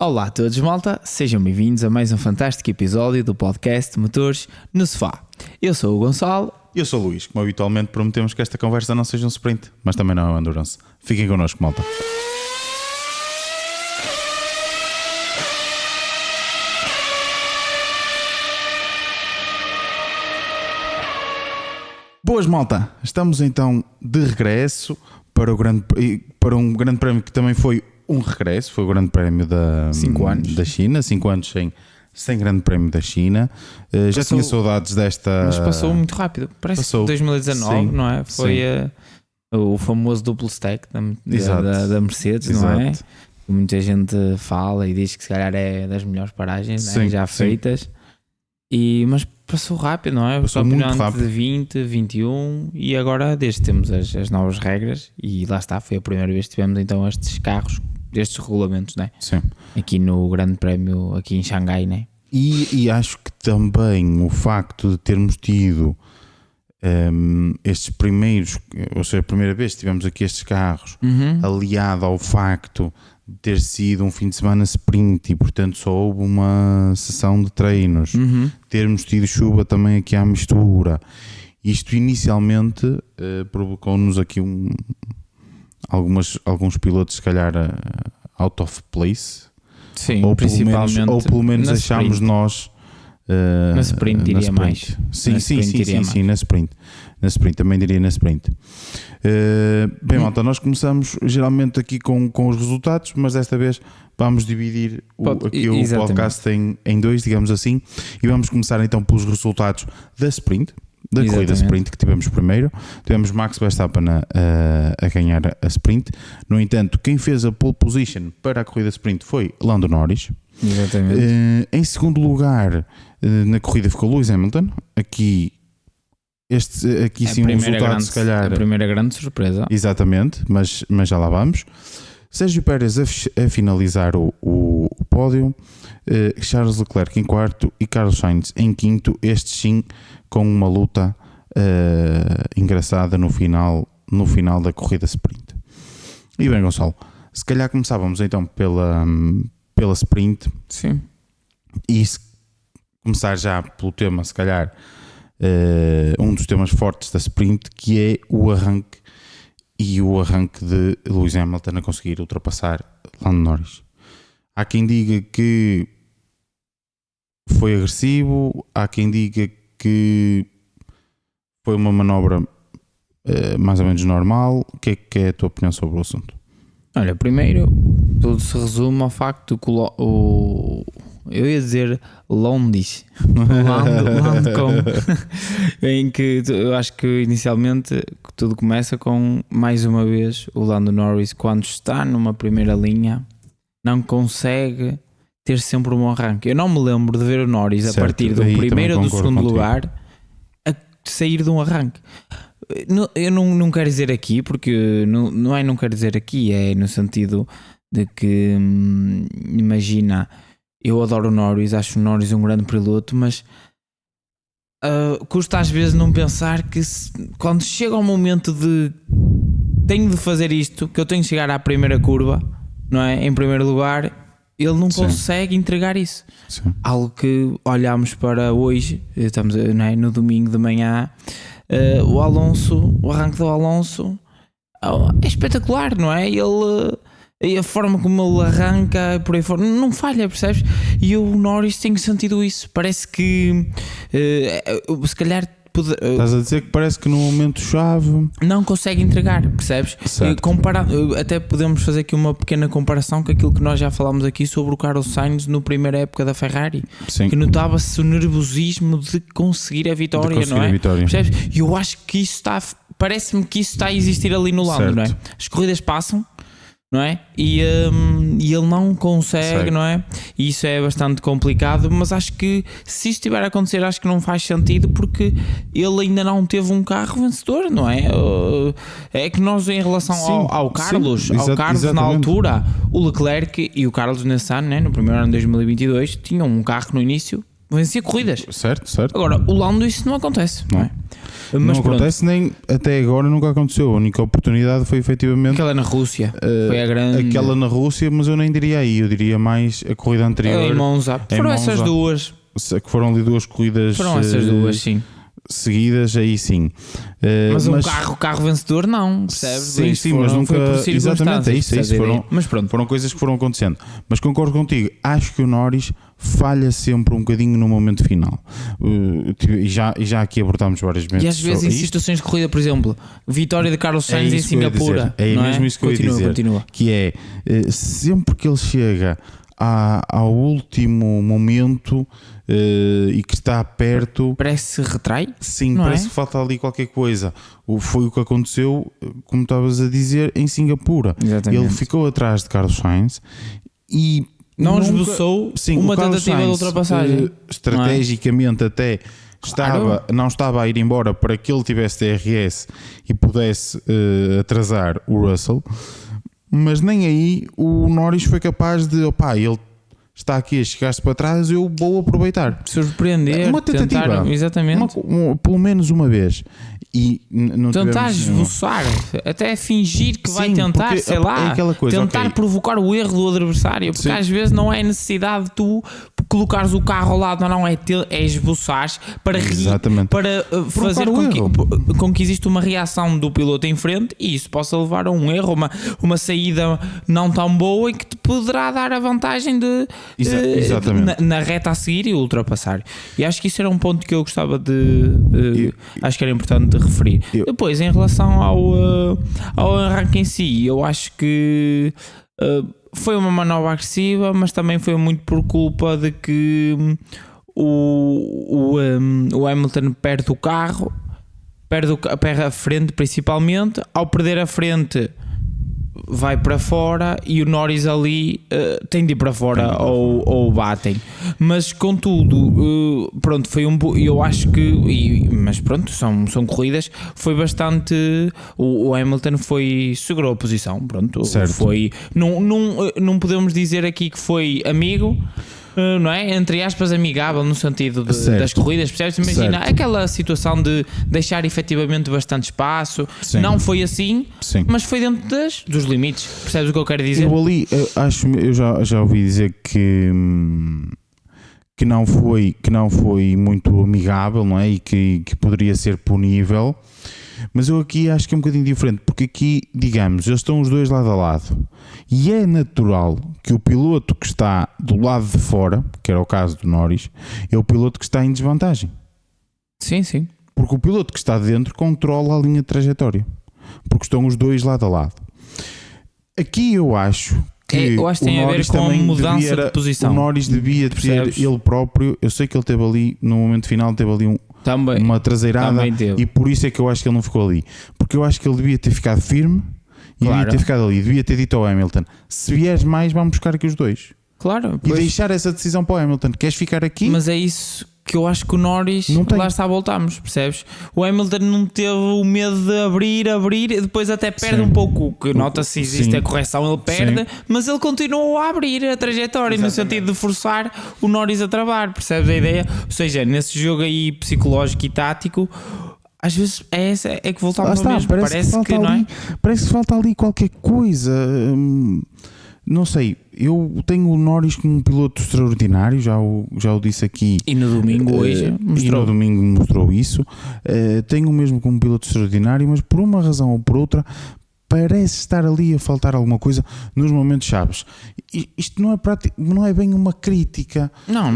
Olá a todos, malta, sejam bem-vindos a mais um fantástico episódio do podcast Motores no Sofá. Eu sou o Gonçalo. Eu sou o Luís, como habitualmente prometemos que esta conversa não seja um sprint, mas também não é um endurance. Fiquem connosco, malta. Boas, malta, estamos então de regresso para um grande prémio que também foi um regresso, foi o grande prémio da China, 5 anos sem grande prémio da China. Já tinha saudades desta... Mas passou muito rápido, parece que 2019, sim, não é? Foi o famoso duplo stack da Mercedes, exato, não é? Muita gente fala e diz que se calhar é das melhores paragens, sim, né? Já feitas. Mas passou rápido, não é? Passou muito rápido. De 20, 21 e agora desde temos as novas regras e lá está, foi a primeira vez que tivemos então estes carros, destes regulamentos, né? Sim. Aqui no Grande Prémio, aqui em Xangai, né? E acho que também o facto de termos tido estes primeiros, ou seja, a primeira vez que tivemos aqui estes carros, aliado ao facto de ter sido um fim de semana sprint e portanto só houve uma sessão de treinos, termos tido chuva também aqui à mistura, isto inicialmente provocou-nos aqui alguns pilotos se calhar out of place. Sim, ou principalmente pelo menos achámos sprint. Nós na sprint diria mais. Sim, na sprint. Na sprint, também diria na sprint. Bem, malta, nós começamos geralmente aqui com os resultados, mas desta vez vamos dividir o podcast em dois, digamos assim, e vamos começar então pelos resultados da sprint. Da corrida sprint que tivemos primeiro. Tivemos Max Verstappen a ganhar a sprint. No entanto, quem fez a pole position para a corrida sprint foi Lando Norris. Exatamente. Em segundo lugar na corrida ficou Lewis Hamilton. Aqui sim um resultado se calhar a primeira grande surpresa. Exatamente, mas já lá vamos. Sérgio Pérez a finalizar o pódio, Charles Leclerc em quarto e Carlos Sainz em quinto. Estes sim com uma luta engraçada no final da corrida sprint. E bem, Gonçalo, se calhar começávamos então pela sprint. Sim. E se começar já pelo tema, se calhar um dos temas fortes da sprint, que é o arranque de Lewis Hamilton a conseguir ultrapassar Lando Norris. Há quem diga que foi agressivo, há quem diga que foi uma manobra mais ou menos normal. O que é a tua opinião sobre o assunto? Olha, primeiro tudo se resume ao facto que eu ia dizer Londis em que eu acho que inicialmente tudo começa com, mais uma vez, o Lando Norris, quando está numa primeira linha, não consegue ter sempre um bom arranque. Eu não me lembro de ver o Norris a partir do primeiro ou do segundo lugar a sair de um arranque. Eu não quero dizer aqui, porque não quero dizer aqui, é no sentido de que imagina, eu adoro o Norris, acho o Norris um grande piloto, mas custa às vezes não pensar que quando chega ao momento de tenho de fazer isto, que eu tenho de chegar à primeira curva, não é? Em primeiro lugar, ele não consegue entregar isso. Sim. Algo que olhamos para hoje, estamos, não é? No domingo de manhã, o arranque do Alonso é espetacular, não é? E a forma como ele arranca por aí fora não falha, percebes? E o Norris tem sentido isso. Parece que se calhar estás a dizer que parece que no momento chave não consegue entregar, percebes? Até podemos fazer aqui uma pequena comparação com aquilo que nós já falámos aqui sobre o Carlos Sainz na primeira época da Ferrari. Sim. Que notava-se o nervosismo de conseguir a vitória, não é? Percebes? E eu acho que isso parece-me que isso está a existir ali no Lando, não é? As corridas passam, não é? E ele não consegue, não é? E isso é bastante complicado, mas acho que se isso estiver a acontecer, acho que não faz sentido, porque ele ainda não teve um carro vencedor, não é? É que nós, em relação ao Carlos, na altura, o Leclerc e o Carlos nesse ano, né, no primeiro ano de 2022, tinham um carro no início vencia corridas. Certo. Agora, o Lando isso não acontece, não é? Mas não acontece, nem até agora nunca aconteceu. A única oportunidade foi efetivamente aquela na Rússia, foi a grande. Aquela na Rússia, mas eu nem diria aí, eu diria mais a corrida anterior. Em Monza. Foram essas duas. Que foram ali 2 corridas. Foram essas duas, sim. Seguidas, aí sim. Mas carro vencedor não, percebes? Sim, mas nunca. Exatamente, é isso. Mas pronto. Foram coisas que foram acontecendo. Mas concordo contigo, acho que o Norris falha sempre um bocadinho no momento final. E já aqui abordámos várias vezes. E às vezes em situações de corrida, por exemplo, vitória de Carlos Sainz em Singapura. É mesmo isso que eu ia dizer. Continua. Que é sempre que ele chega ao último momento e que está perto, parece que retrai. Sim, parece que falta ali qualquer coisa. Foi o que aconteceu, como estavas a dizer, em Singapura. Exatamente. Ele ficou atrás de Carlos Sainz e não esboçou uma tentativa de ultrapassagem. Estrategicamente até não estava a ir embora para que ele tivesse DRS e pudesse atrasar o Russell. Mas nem aí o Norris foi capaz de, ele está aqui a chegar-se para trás, eu vou aproveitar. Surpreender, uma tentativa, tentar, exatamente. Pelo menos uma vez. E não tentar esboçar, até fingir que vai tentar, porque, sei lá, coisa, tentar provocar o erro do adversário, porque às vezes não é necessidade de tu colocares o carro ao lado, não é esboçar para fazer com que exista uma reação do piloto em frente e isso possa levar a um erro, uma saída não tão boa e que te poderá dar a vantagem de na reta a seguir e ultrapassar. E acho que isso era um ponto que eu gostava acho que era importante de referir. Depois, em relação ao arranque em si, eu acho que foi uma manobra agressiva, mas também foi muito por culpa de que o Hamilton perde o carro, perde a frente principalmente. Ao perder a frente vai para fora e o Norris ali tem de ir para fora ou batem, mas contudo pronto, foi eu acho que mas pronto, são corridas, foi bastante, o Hamilton segurou a posição, pronto, foi, não podemos dizer aqui que foi amigo, não é? Entre aspas, amigável no sentido das corridas, percebes? Imagina aquela situação de deixar efetivamente bastante espaço. Sim. Não foi assim, sim, mas foi dentro dos limites. Percebes o que eu quero dizer? Eu já ouvi dizer que não foi muito amigável, não é? E que poderia ser punível. Mas eu aqui acho que é um bocadinho diferente, porque aqui, digamos, eles estão os dois lado a lado e é natural que o piloto que está do lado de fora, que era o caso do Norris, é o piloto que está em desvantagem. Sim, sim. Porque o piloto que está dentro controla a linha de trajetória, porque estão os dois lado a lado. Aqui eu acho que tem a ver com a mudança de posição. O Norris devia ter ele próprio, eu sei que ele teve ali, no momento final, teve ali uma traseirada e por isso é que eu acho que ele não ficou ali, porque eu acho que ele devia ter ficado firme e devia ter ficado ali, devia ter dito ao Hamilton: se vieres mais, vamos buscar aqui os dois. Claro, e deixar essa decisão para o Hamilton. Queres ficar aqui? Mas é isso que eu acho que o Norris, lá está, voltamos, percebes? O Hamilton não teve o medo de abrir e depois até perde um pouco, que nota-se existe a correção, ele perde, mas ele continuou a abrir a trajetória. Exatamente. No sentido de forçar o Norris a travar, percebes a ideia? Ou seja, nesse jogo aí psicológico e tático, às vezes é que voltamos ao mesmo, parece que não é? Parece que falta ali qualquer coisa. Não sei, eu tenho o Norris como um piloto extraordinário, já o disse aqui. E no domingo hoje mostrou. E no domingo mostrou isso. Tenho o mesmo como um piloto extraordinário, mas por uma razão ou por outra parece estar ali a faltar alguma coisa nos momentos chaves. Isto não é bem uma crítica. Não,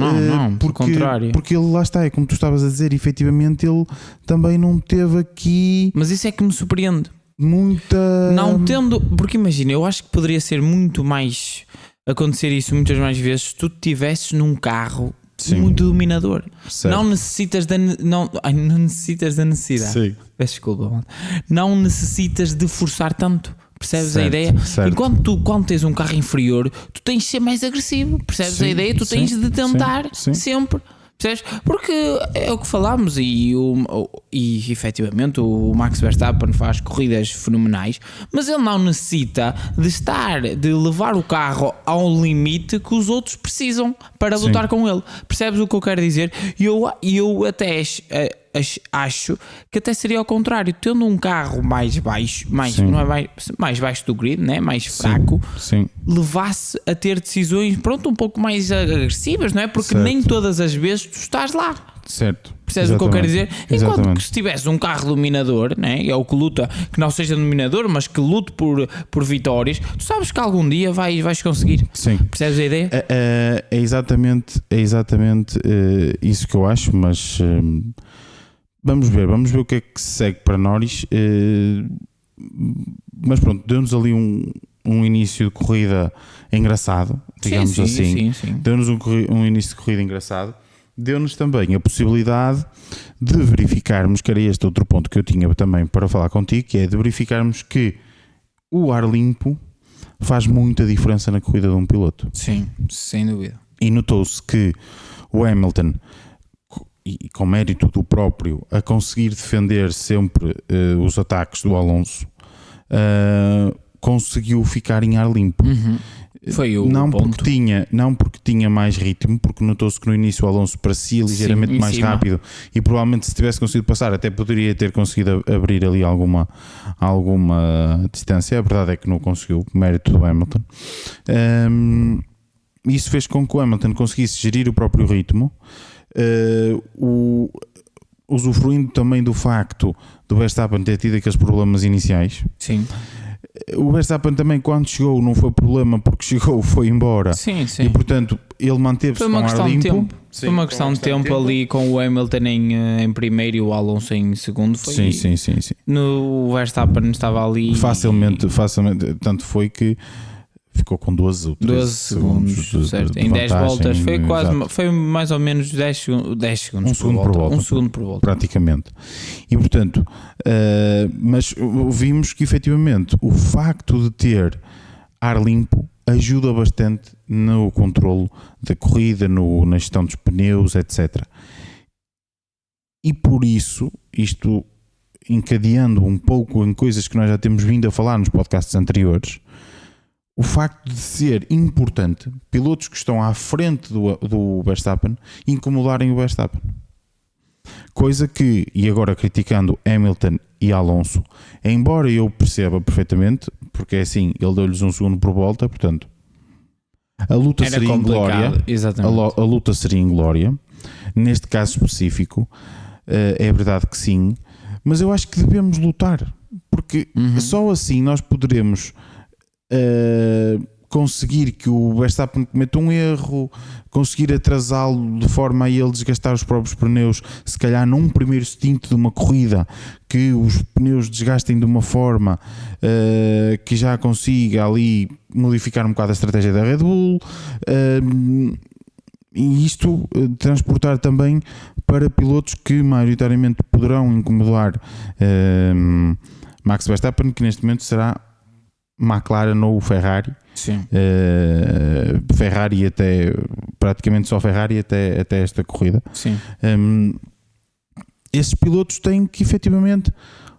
pelo contrário. Porque ele, lá está, é como tu estavas a dizer, efetivamente ele também não teve aqui... Mas isso é que me surpreende. Não tendo, porque imagina, eu acho que poderia ser muito mais acontecer isso muitas mais vezes se tu estivesses num carro muito dominador. Certo. Não necessitas não necessitas da necessidade. Sim. Peço desculpa. Não necessitas de forçar tanto. Percebes a ideia? Certo. Enquanto quando tens um carro inferior, tu tens de ser mais agressivo. Percebes a ideia? Tu tens de tentar sempre. Percebes? Porque é o que falámos e efetivamente o Max Verstappen faz corridas fenomenais, mas ele não necessita de levar o carro ao limite que os outros precisam para lutar com ele. Percebes o que eu quero dizer? E eu até acho que até seria ao contrário, tendo um carro mais baixo, não é mais baixo do grid, né? Mais fraco, levasse a ter decisões um pouco mais agressivas, não é? Porque nem todas as vezes tu estás lá. Certo. Percebes o que eu quero dizer? Enquanto que se tivesse um carro dominador, né? É o que luta, que não seja dominador, mas que lute por vitórias, tu sabes que algum dia vais conseguir. Sim. Percebes a ideia? É exatamente isso que eu acho, mas vamos ver o que é que se segue para Norris. Mas pronto, deu-nos ali um início de corrida engraçado, digamos assim. Sim. Deu-nos um início de corrida engraçado. Deu-nos também a possibilidade de verificarmos, que era este outro ponto que eu tinha também para falar contigo, que é de verificarmos que o ar limpo faz muita diferença na corrida de um piloto. Sim, sem dúvida. E notou-se que o Hamilton, e com mérito do próprio, a conseguir defender sempre os ataques do Alonso, conseguiu ficar em ar limpo. Foi o não ponto. Porque tinha mais ritmo, porque notou-se que no início o Alonso parecia ligeiramente mais rápido e provavelmente se tivesse conseguido passar até poderia ter conseguido abrir ali alguma distância. A verdade é que não conseguiu, mérito do Hamilton. Isso fez com que o Hamilton conseguisse gerir o próprio ritmo, usufruindo também do facto do Verstappen ter tido aqueles problemas iniciais. Sim. O Verstappen também, quando chegou, não foi problema, porque chegou, foi embora. Sim. E portanto ele manteve-se com ar limpo. Foi uma questão de tempo ali, com o Hamilton em primeiro e o Alonso em segundo. Sim. No Verstappen estava ali facilmente, tanto foi que ficou com 12 segundos, certo. Em 10 voltas foi mais ou menos 10 segundos um segundo por volta, praticamente. E portanto, mas vimos que efetivamente o facto de ter ar limpo ajuda bastante no controlo da corrida, na gestão dos pneus, etc. E por isso, isto encadeando um pouco em coisas que nós já temos vindo a falar nos podcasts anteriores, o facto de ser importante pilotos que estão à frente do Verstappen incomodarem o Verstappen. Coisa que, e agora criticando Hamilton e Alonso, embora eu perceba perfeitamente, porque é assim, ele deu-lhes um segundo por volta, portanto a luta seria em glória. A luta seria em glória. Neste caso específico, é verdade que sim, mas eu acho que devemos lutar, porque só assim nós poderemos conseguir que o Verstappen cometa um erro, conseguir atrasá-lo de forma a ele desgastar os próprios pneus, se calhar num primeiro stint de uma corrida, que os pneus desgastem de uma forma que já consiga ali modificar um bocado a estratégia da Red Bull, e isto transportar também para pilotos que maioritariamente poderão incomodar Max Verstappen, que neste momento será McLaren ou Ferrari. Sim. Ferrari praticamente só Ferrari até esta corrida. Sim. Esses pilotos têm que efetivamente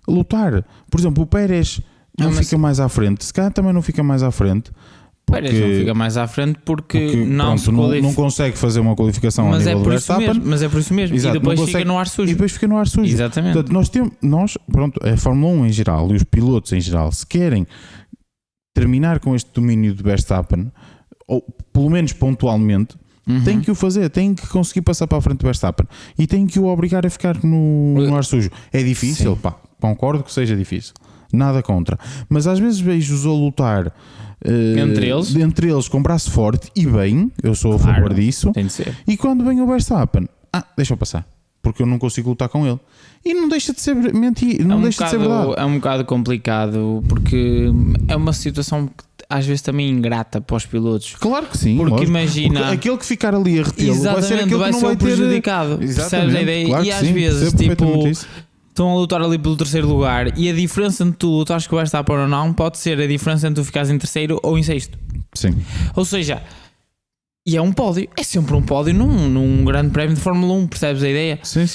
lutar. Por exemplo, o Pérez não fica mais à frente, se calhar também não fica mais à frente. Pérez não fica mais à frente porque não consegue fazer uma qualificação ao nível do Verstappen. Mas é por isso mesmo. Exato, e depois fica no ar sujo. E depois fica no ar sujo. Exatamente. Portanto, a Fórmula 1 em geral e os pilotos em geral, se querem terminar com este domínio de Verstappen, ou pelo menos pontualmente, têm que o fazer, têm que conseguir passar para a frente do Verstappen e têm que o obrigar a ficar no ar sujo. É difícil, concordo que seja difícil, nada contra, mas às vezes vejo-os a lutar entre eles com braço forte e bem, eu sou a favor disso, tem de ser. E quando vem o Verstappen, deixa eu passar, porque eu não consigo lutar com ele. E não deixa de ser mentira, não deixa de ser verdade. É um bocado complicado, porque é uma situação que às vezes também ingrata para os pilotos. Claro que sim. Porque imagina, porque aquele que ficar ali a retê-lo vai ser aquele que não vai ter prejudicado. Percebes a ideia? Claro, e às vezes estão a lutar ali pelo terceiro lugar e a diferença entre tu lutares com o Verstappen ou não pode ser a diferença entre tu ficares em terceiro ou em sexto. Sim. Ou seja, E é um pódio, é sempre um pódio num grande prémio de Fórmula 1, percebes a ideia? Sim.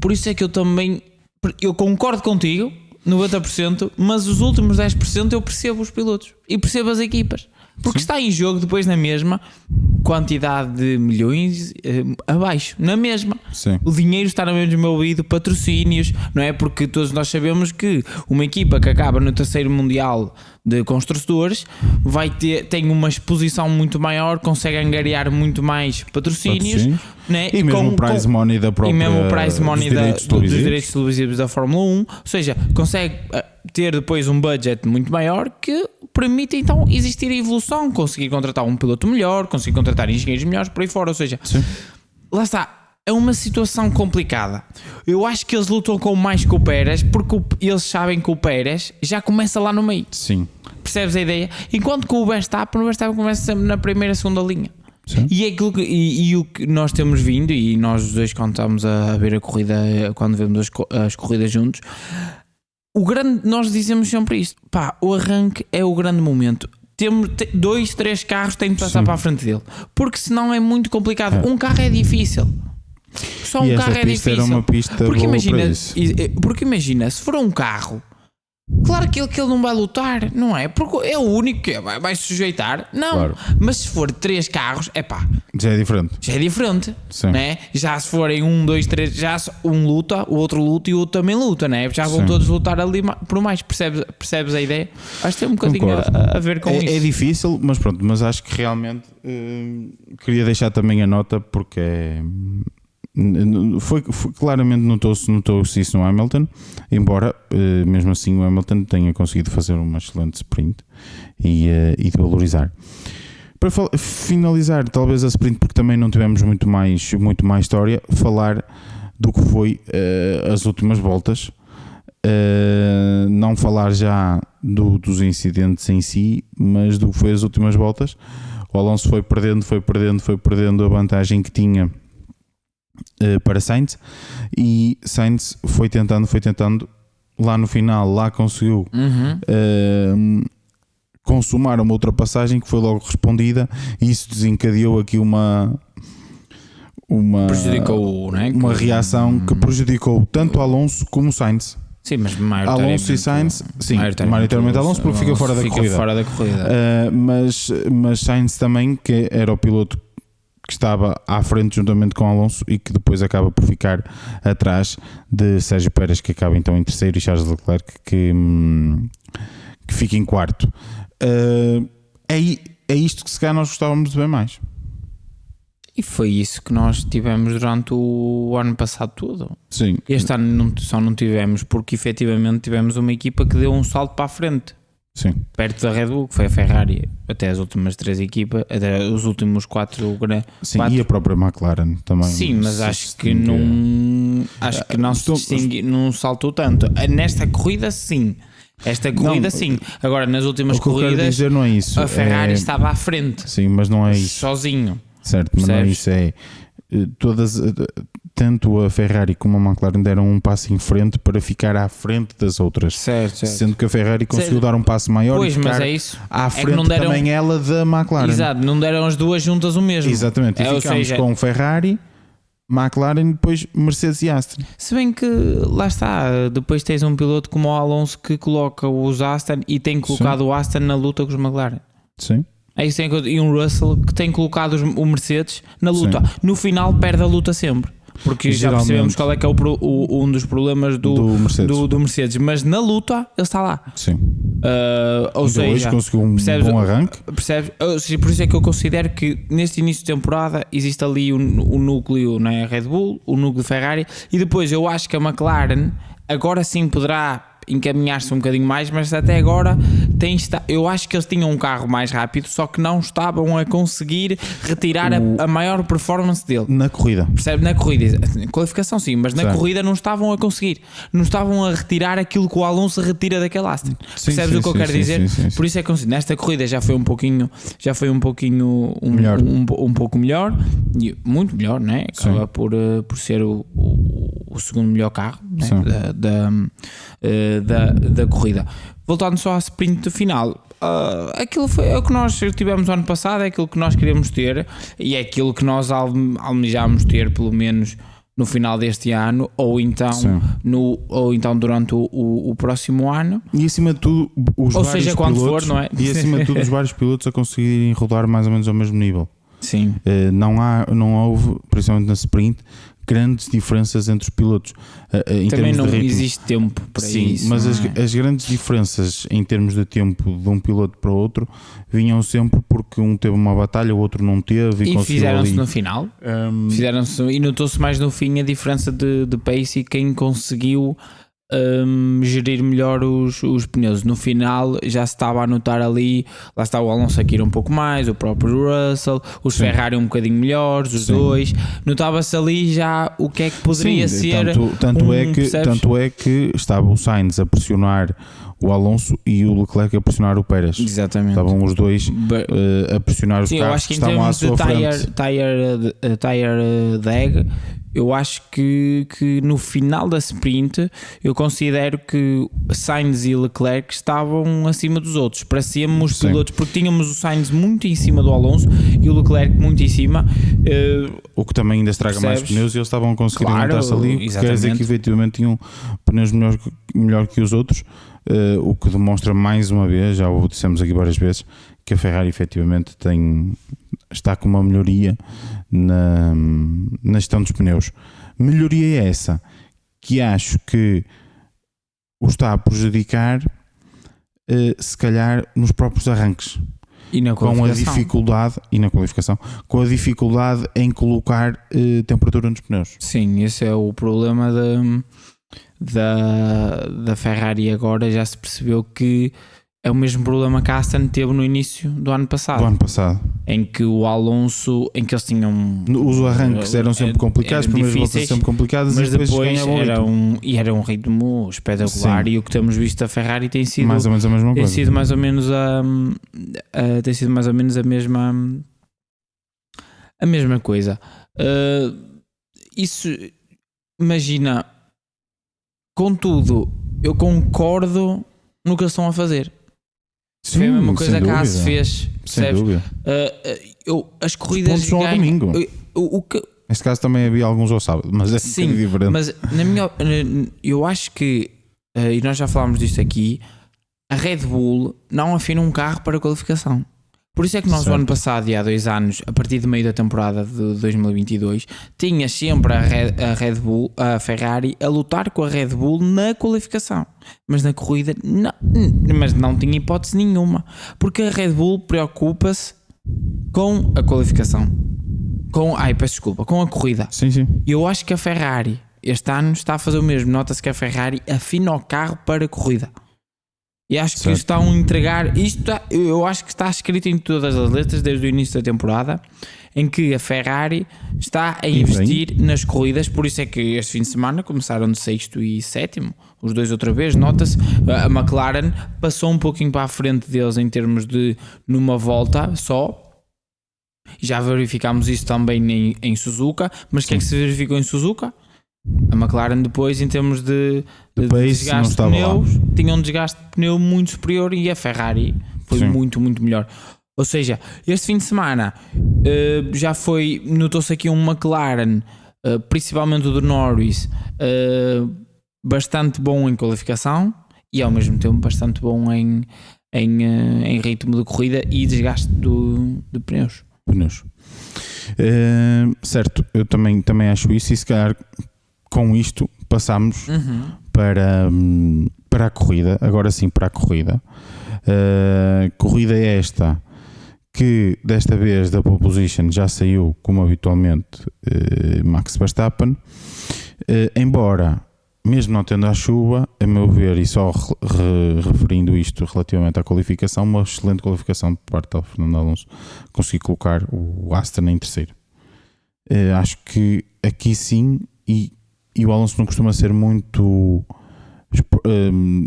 Por isso é que eu concordo contigo 90%, mas os últimos 10% eu percebo os pilotos e percebo as equipas, porque está em jogo depois na mesma quantidade de milhões abaixo, na mesma. Sim. O dinheiro está no mesmo envolvido, patrocínios, não é? Porque todos nós sabemos que uma equipa que acaba no terceiro mundial de construtores tem uma exposição muito maior, consegue angariar muito mais patrocínios, né? E mesmo o prize money da própria, e mesmo o prize money dos direitos televisivos da Fórmula 1, ou seja, consegue ter depois um budget muito maior que permite então existir a evolução, conseguir contratar um piloto melhor, conseguir contratar engenheiros melhores por aí fora, ou seja, lá está. É uma situação complicada. Eu acho que eles lutam mais com o Pérez porque eles sabem que o Pérez já começa lá no meio. Sim. Percebes a ideia? Enquanto que o Verstappen começa sempre na primeira, segunda linha. Sim. E é aquilo e o que nós temos vindo, e nós os dois quando estamos a ver a corrida, quando vemos as corridas juntos, nós dizemos sempre isto. Pá, o arranque é o grande momento. Temos 2, 3 carros têm de passar para a frente dele, porque senão é muito complicado. Um carro é difícil. Só um carro é difícil. Era uma pista porque boa imagina, para isso. porque imagina, se for um carro, claro que ele não vai lutar, não é? Porque é o único que vai se sujeitar. Não, claro. Mas se for 3 carros, já é diferente. Já é diferente, né? Já se forem 1, 2, 3, já um luta, o outro luta e o outro também luta, né? Já vão todos lutar ali por mais. Percebes a ideia? Acho que tem um bocadinho a ver com isso. É difícil, mas pronto, mas acho que realmente queria deixar também a nota porque foi claramente notou-se isso no Hamilton, embora mesmo assim o Hamilton tenha conseguido fazer uma excelente sprint e de valorizar. Para finalizar talvez a sprint, porque também não tivemos muito mais história, falar do que foi as últimas voltas, não falar já dos incidentes em si, mas do que foi as últimas voltas. O Alonso foi perdendo a vantagem que tinha para Sainz, e Sainz foi tentando lá no final, lá conseguiu consumar uma ultrapassagem que foi logo respondida, e isso desencadeou aqui uma reação que prejudicou tanto Alonso como Sainz. Sim, mas Alonso e Sainz, maioritariamente Alonso, porque fica fora da corrida. Mas Sainz também, que era o piloto que estava à frente juntamente com Alonso e que depois acaba por ficar atrás de Sérgio Pérez, que acaba então em terceiro, e Charles Leclerc que fica em quarto. É isto que se calhar nós gostávamos de ver mais. E foi isso que nós tivemos durante o ano passado todo. Sim. Este ano só não tivemos porque efetivamente tivemos uma equipa que deu um salto para a frente. Sim. Perto da Red Bull, que foi a Ferrari, até as últimas 3 equipas, até os últimos 4. Sim, 4. E a própria McLaren também. Sim, mas acho que não se distingue, não saltou tanto. Nesta corrida, sim. Esta corrida, sim. Agora, nas últimas corridas, dizer, não é isso. A Ferrari estava à frente. Sim, mas não é isso. Sozinho. Certo, mas não é isso. Tanto a Ferrari como a McLaren deram um passo em frente para ficar à frente das outras. Certo. Sendo que a Ferrari conseguiu dar um passo maior e ficar à frente também ela da McLaren. Exato, não deram as duas juntas o mesmo. Exatamente, e ficámos com Ferrari, McLaren e depois Mercedes e Aston. Se bem que lá está, depois tens um piloto como o Alonso que coloca os Aston e tem colocado o Aston na luta com os McLaren. Sim. E um Russell que tem colocado o Mercedes na luta. Sim. No final perde a luta sempre. Porque já percebemos qual é que é um dos problemas do Mercedes. Mas na luta ele está lá. Sim. Ou seja, hoje conseguiu um bom arranque. Percebes? Por isso é que eu considero que neste início de temporada existe ali o núcleo na Red Bull, o núcleo Ferrari, e depois eu acho que a McLaren agora sim poderá encaminhar-se um bocadinho mais, mas até agora eu acho que eles tinham um carro mais rápido, só que não estavam a conseguir retirar a maior performance dele. Na corrida. Percebe? Na corrida. Qualificação sim, mas na corrida não estavam a conseguir. Não estavam a retirar aquilo que o Alonso retira daquele Aston. Percebes o que eu quero dizer? Sim. Por isso é que nesta corrida já foi um pouquinho um pouco melhor, muito melhor, né? Acaba por ser o segundo melhor carro, né? da corrida. Voltando só à sprint final, aquilo foi o que nós tivemos no ano passado, é aquilo que nós queríamos ter e é aquilo que nós almejámos ter pelo menos no final deste ano ou então durante o próximo ano, e acima de tudo ou seja quando pilotos, for, não é? E acima de tudo os vários pilotos a conseguirem rodar mais ou menos ao mesmo nível. Sim. Não houve, principalmente na sprint, grandes diferenças entre os pilotos. Também não existe tempo para isso. Mas as grandes diferenças em termos de tempo de um piloto para o outro vinham sempre porque um teve uma batalha, o outro não teve. E fizeram-se no final. E notou-se mais no fim a diferença de pace e quem conseguiu gerir melhor os pneus. No final já se estava a notar ali, lá está o Alonso a ir um pouco mais, o próprio Russell, os Ferrari um bocadinho melhores, os dois, notava-se ali já o que é que poderia ser. Tanto é que estava o Sainz a pressionar o Alonso e o Leclerc a pressionar o Pérez. Exatamente. Estavam os dois a pressionar os carros que estavam à sua frente. Tire drag, eu acho que no final da sprint eu considero que Sainz e Leclerc estavam acima dos outros. Parecíamos os pilotos, porque tínhamos o Sainz muito em cima do Alonso e o Leclerc muito em cima. O que também ainda estraga mais pneus, e eles estavam a conseguir aguentar-se ali. Quer dizer que efetivamente tinham pneus melhor que os outros. O que demonstra mais uma vez, já o dissemos aqui várias vezes, que a Ferrari efetivamente está com uma melhoria na gestão dos pneus. Melhoria é essa que acho que o está a prejudicar, se calhar nos próprios arranques e na com a dificuldade na qualificação, com a dificuldade em colocar temperatura nos pneus. Sim, esse é o problema da Ferrari. Agora já se percebeu que é o mesmo problema que a Aston teve no início do ano passado. Em que o Alonso, em que eles tinham... Os arranques eram sempre complicados, as primeiras voltas sempre complicadas, mas depois era um ritmo espetacular. Sim. E o que temos visto da Ferrari tem sido mais ou menos a mesma coisa. Tem sido mais ou menos a mesma coisa. Isso, imagina, contudo, eu concordo no que eles estão a fazer. Foi a mesma coisa que a AS fez, percebes? As corridas de domingo. Neste caso também havia alguns ao sábado, mas é sim, diferente. Mas eu acho que, e nós já falámos disto aqui, a Red Bull não afina um carro para a qualificação. Por isso é que nós o ano passado e há 2 anos, a partir do meio da temporada de 2022, tinha sempre a Red Bull, a Ferrari, a lutar com a Red Bull na qualificação. Mas na corrida não tinha hipótese nenhuma. Porque a Red Bull preocupa-se com a qualificação. Com a corrida. Sim. E eu acho que a Ferrari este ano está a fazer o mesmo. Nota-se que a Ferrari afina o carro para a corrida. E acho que estão a entregar isto. Eu acho que está escrito em todas as letras desde o início da temporada, em que a Ferrari está a investir nas corridas. Por isso é que este fim de semana começaram de 6º e 7º, os dois outra vez. Nota-se, a McLaren passou um pouquinho para a frente deles em termos de numa volta só. Já verificámos isso também em Suzuka. Mas o que é que se verificou em Suzuka? A McLaren depois, em termos de desgaste de pneus, tinha um desgaste de pneu muito superior, e a Ferrari foi muito, muito melhor. Ou seja, este fim de semana já foi, notou-se aqui um McLaren, principalmente o do Norris, bastante bom em qualificação e ao mesmo tempo bastante bom em ritmo de corrida e desgaste de pneus. Certo, eu também acho isso, e se calhar com isto passamos para a corrida. Agora sim, para a corrida. Corrida é esta que desta vez da pole position já saiu, como habitualmente, Max Verstappen, embora mesmo não tendo a chuva, a meu ver, e só referindo isto relativamente à qualificação, uma excelente qualificação por parte do Fernando Alonso, consegui colocar o Aston em terceiro. Acho que aqui sim, e o Alonso não costuma ser muito,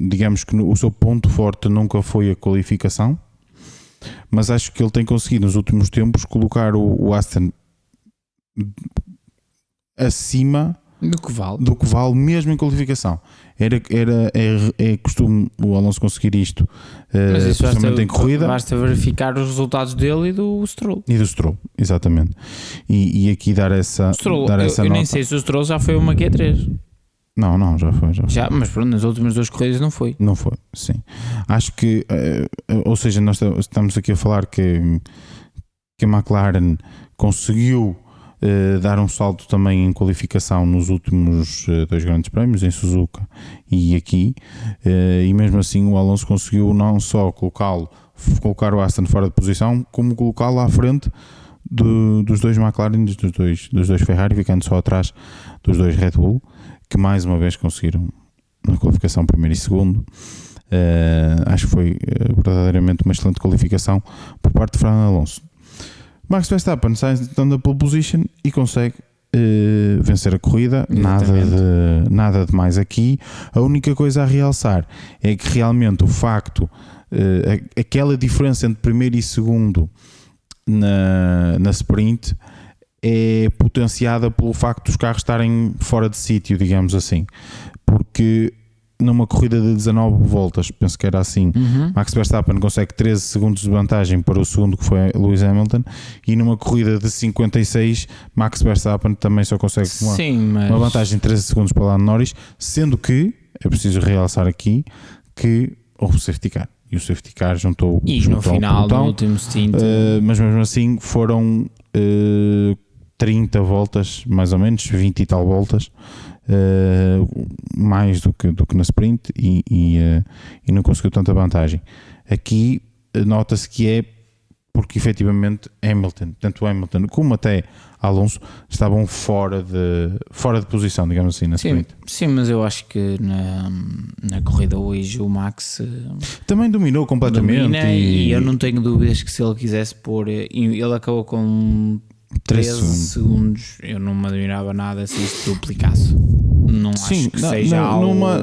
digamos que o seu ponto forte nunca foi a qualificação, mas acho que ele tem conseguido nos últimos tempos colocar o Aston acima do que vale mesmo em qualificação. É costume o Alonso conseguir isto, especialmente em corrida. Basta verificar os resultados dele e do Stroll. Exatamente. E aqui dar essa eu nem sei se o Stroll já foi uma Q3. Não, já foi. Já, mas pronto, nas últimas 2 corridas não foi. Não foi, sim. Acho que, ou seja, nós estamos aqui a falar que a McLaren conseguiu dar um salto também em qualificação nos últimos 2 grandes prémios, em Suzuka e aqui, e mesmo assim o Alonso conseguiu não só colocar o Aston fora de posição, como colocá-lo à frente dos 2 McLaren, dos dois Ferrari, ficando só atrás dos 2 Red Bull, que mais uma vez conseguiram na qualificação primeiro e segundo. Acho que foi verdadeiramente uma excelente qualificação por parte de Fernando Alonso. Max Verstappen sai então da pole position e consegue vencer a corrida. Nada de mais aqui. A única coisa a realçar é que realmente o facto, aquela diferença entre primeiro e segundo na sprint é potenciada pelo facto dos carros estarem fora de sítio, digamos assim, porque numa corrida de 19 voltas, penso que era assim, Max Verstappen consegue 13 segundos de vantagem para o segundo, que foi Lewis Hamilton, e numa corrida de 56 Max Verstappen também só consegue uma vantagem de 13 segundos para Lando Norris, sendo que é preciso realçar aqui que houve safety car, e o safety car juntou no final, no último stint, mas mesmo assim foram 30 voltas, mais ou menos 20 e tal voltas, mais do que na sprint, e não conseguiu tanta vantagem. Aqui nota-se que é porque efetivamente tanto Hamilton como até Alonso estavam fora de posição, digamos assim, na sprint. Sim, mas eu acho que na corrida hoje o Max também dominou completamente, e eu não tenho dúvidas que se ele quisesse pôr, ele acabou com 13 segundos, eu não me admirava nada se isto duplicasse. Não acho que seja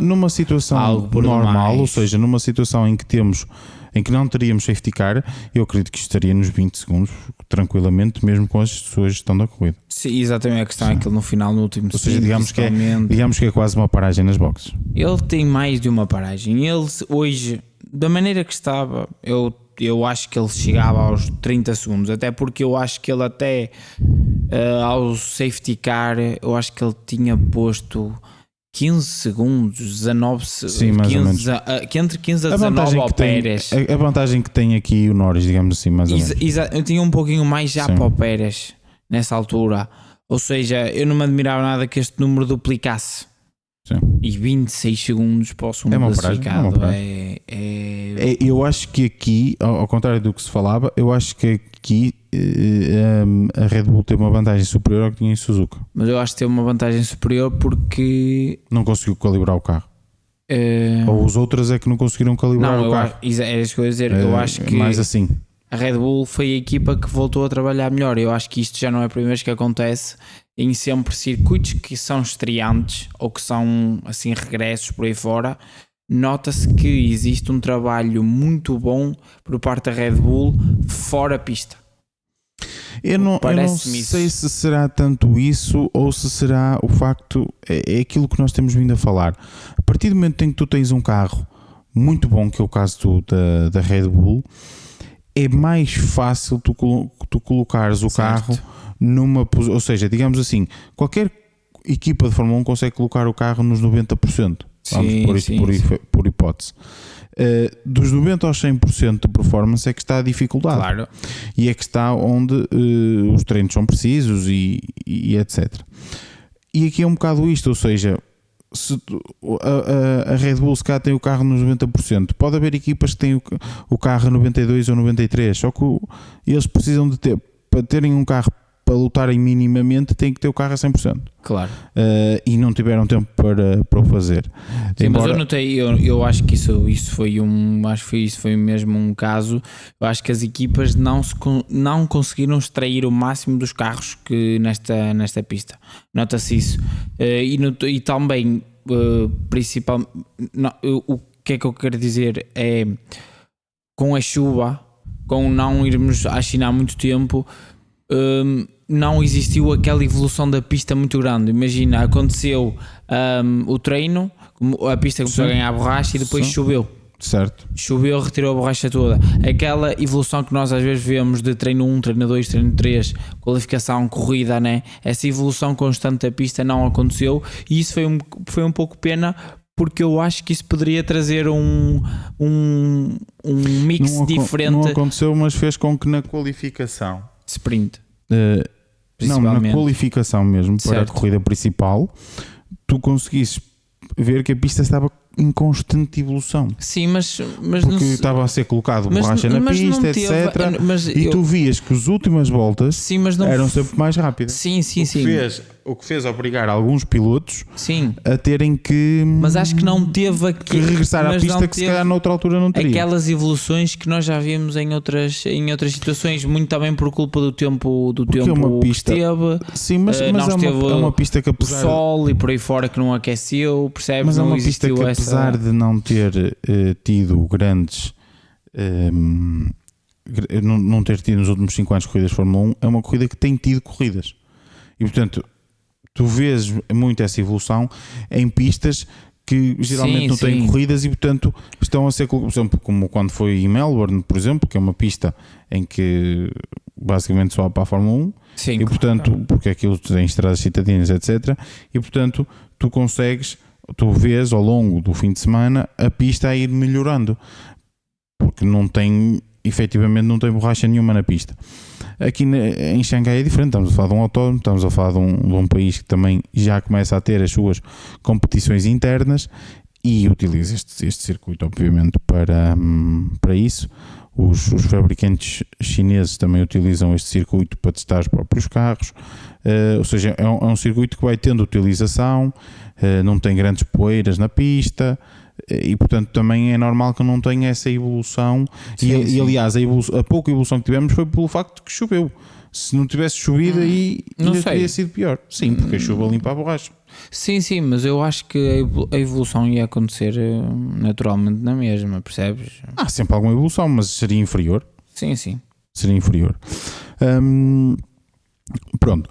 numa situação normal, ou seja, numa situação em que não teríamos safety car, eu acredito que estaria nos 20 segundos tranquilamente, mesmo com a sua gestão da corrida. Sim, exatamente, a questão é que ele no final, no último, ou seja, digamos que é quase uma paragem nas boxes. Ele tem mais de uma paragem. Ele hoje, da maneira que estava, eu acho que ele chegava aos 30 segundos, até porque eu acho que ele até ao safety car, eu acho que ele tinha posto 15 segundos, 19 sim, mais 15, ou menos. Entre 15 a 19 ao Pérez. A vantagem que tem aqui o Norris, digamos assim, mais ou menos. Eu tinha um pouquinho mais já para o Pérez nessa altura, ou seja, eu não me admirava nada que este número duplicasse. Sim. E 26 segundos para o segundo classificado. Eu acho que aqui, ao contrário do que se falava, eu acho que aqui a Red Bull teve uma vantagem superior ao que tinha em Suzuka. Mas eu acho que teve uma vantagem superior porque não conseguiu calibrar o carro. Ou os outros é que não conseguiram calibrar o carro. É isso que eu ia dizer. Eu acho que mais assim, a Red Bull foi a equipa que voltou a trabalhar melhor. Eu acho que isto já não é a primeira vez que acontece em sempre circuitos que são estreantes ou que são assim regressos por aí fora. Nota-se que existe um trabalho muito bom por parte da Red Bull fora pista. Eu não sei se será tanto isso ou se será o facto, é aquilo que nós temos vindo a falar. A partir do momento em que tu tens um carro muito bom, que é o caso da Red Bull, é mais fácil tu colocares o carro numa posição, ou seja, digamos assim, qualquer equipa de Fórmula 1 consegue colocar o carro nos 90%. Vamos pôr isto por hipótese. Dos 90% aos 100% de performance é que está a dificuldade. Claro. E é que está onde os treinos são precisos e etc. E aqui é um bocado isto, ou seja, se a Red Bull se cá tem o carro nos 90%, pode haver equipas que têm o carro a 92% ou 93%, só que eles precisam de ter, para terem um carro para lutarem minimamente, têm que ter o carro a 100%. Claro. E não tiveram tempo para o fazer. Sim, embora... mas eu notei, eu acho que isso foi mesmo um caso. Eu acho que as equipas não conseguiram extrair o máximo dos carros que nesta pista. Nota-se isso. E também, principalmente, o que é que eu quero dizer é, com a chuva, com não irmos à China há muito tempo, não existiu aquela evolução da pista muito grande. Imagina, aconteceu o treino, a pista começou a ganhar borracha e depois choveu. Certo. Choveu, retirou a borracha toda. Aquela evolução que nós às vezes vemos de treino 1, treino 2, treino 3, qualificação, corrida, né? Essa evolução constante da pista não aconteceu e isso foi um pouco pena, porque eu acho que isso poderia trazer um mix diferente. Não aconteceu, mas fez com que na qualificação sprint, não, na qualificação mesmo, para a corrida principal, tu conseguisses ver que a pista estava em constante evolução. Sim, mas porque estava a ser colocado borracha na pista, etc. E tu vias que as últimas voltas eram sempre mais rápidas. Sim. O que fez obrigar alguns pilotos a terem que... Mas acho que não teve que regressar à pista, que se calhar noutra altura não teria. Aquelas evoluções que nós já vimos em outras situações, muito também por culpa do tempo é uma pista, que esteve. Sim, mas é uma pista que apesar... O sol e por aí fora que não aqueceu, percebes? Mas é uma pista que apesar de não ter tido grandes... não ter tido nos últimos 5 anos corridas de Fórmula 1, é uma corrida que tem tido corridas. E portanto... Tu vês muito essa evolução em pistas que geralmente não têm corridas e, portanto, estão a ser, por exemplo, como quando foi em Melbourne, por exemplo, que é uma pista em que basicamente só há para a Fórmula 1. Sim, e, portanto, porque aquilo tem estradas citadinas, etc. E, portanto, tu vês ao longo do fim de semana a pista a ir melhorando, porque efetivamente não tem borracha nenhuma na pista. Aqui em Xangai é diferente, estamos a falar de um autódromo, estamos a falar de um país que também já começa a ter as suas competições internas e utiliza este circuito, obviamente, para isso. Os fabricantes chineses também utilizam este circuito para testar os próprios carros, ou seja, é um circuito que vai tendo utilização, não tem grandes poeiras na pista. E portanto também é normal que não tenha essa evolução. E aliás a pouca evolução que tivemos foi pelo facto de que choveu. Se não tivesse chovido aí ainda teria sido pior. Sim, porque a chuva limpa a borracha. Sim, mas eu acho que a evolução ia acontecer naturalmente na mesma, percebes? Há sempre alguma evolução, mas seria inferior. Sim. Seria inferior. Pronto.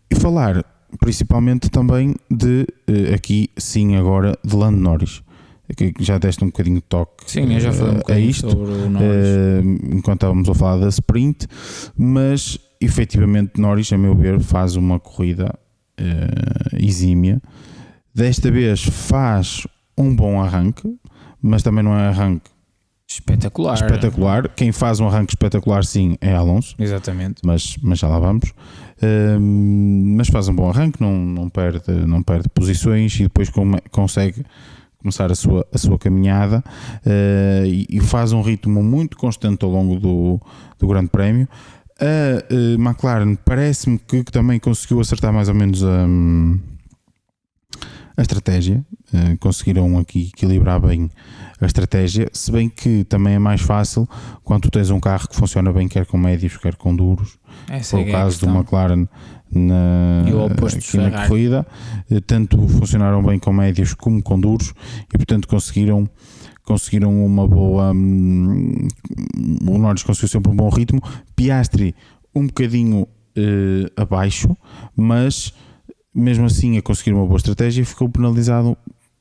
E falar principalmente também de aqui sim agora de Lando Norris, que já deste um bocadinho de toque. Sim, eu já falei um bocadinho sobre o Norris enquanto estávamos a falar da sprint, mas efetivamente Norris, a meu ver, faz uma corrida exímia. Desta vez faz um bom arranque, mas também não é arranque espetacular. Quem faz um arranque espetacular sim é Alonso. Exatamente. Mas já lá vamos. Mas faz um bom arranque, não perde posições e depois consegue começar a sua caminhada e faz um ritmo muito constante ao longo do Grande Prémio. A McLaren parece-me que também conseguiu acertar mais ou menos a estratégia, conseguiram aqui equilibrar bem a estratégia, se bem que também é mais fácil quando tu tens um carro que funciona bem quer com médios, quer com duros. Foi o caso do McLaren na corrida, tanto funcionaram bem com médios como com duros e portanto conseguiram uma boa, o Norris conseguiu sempre um bom ritmo, Piastri um bocadinho abaixo, mas mesmo assim a conseguir uma boa estratégia, ficou penalizado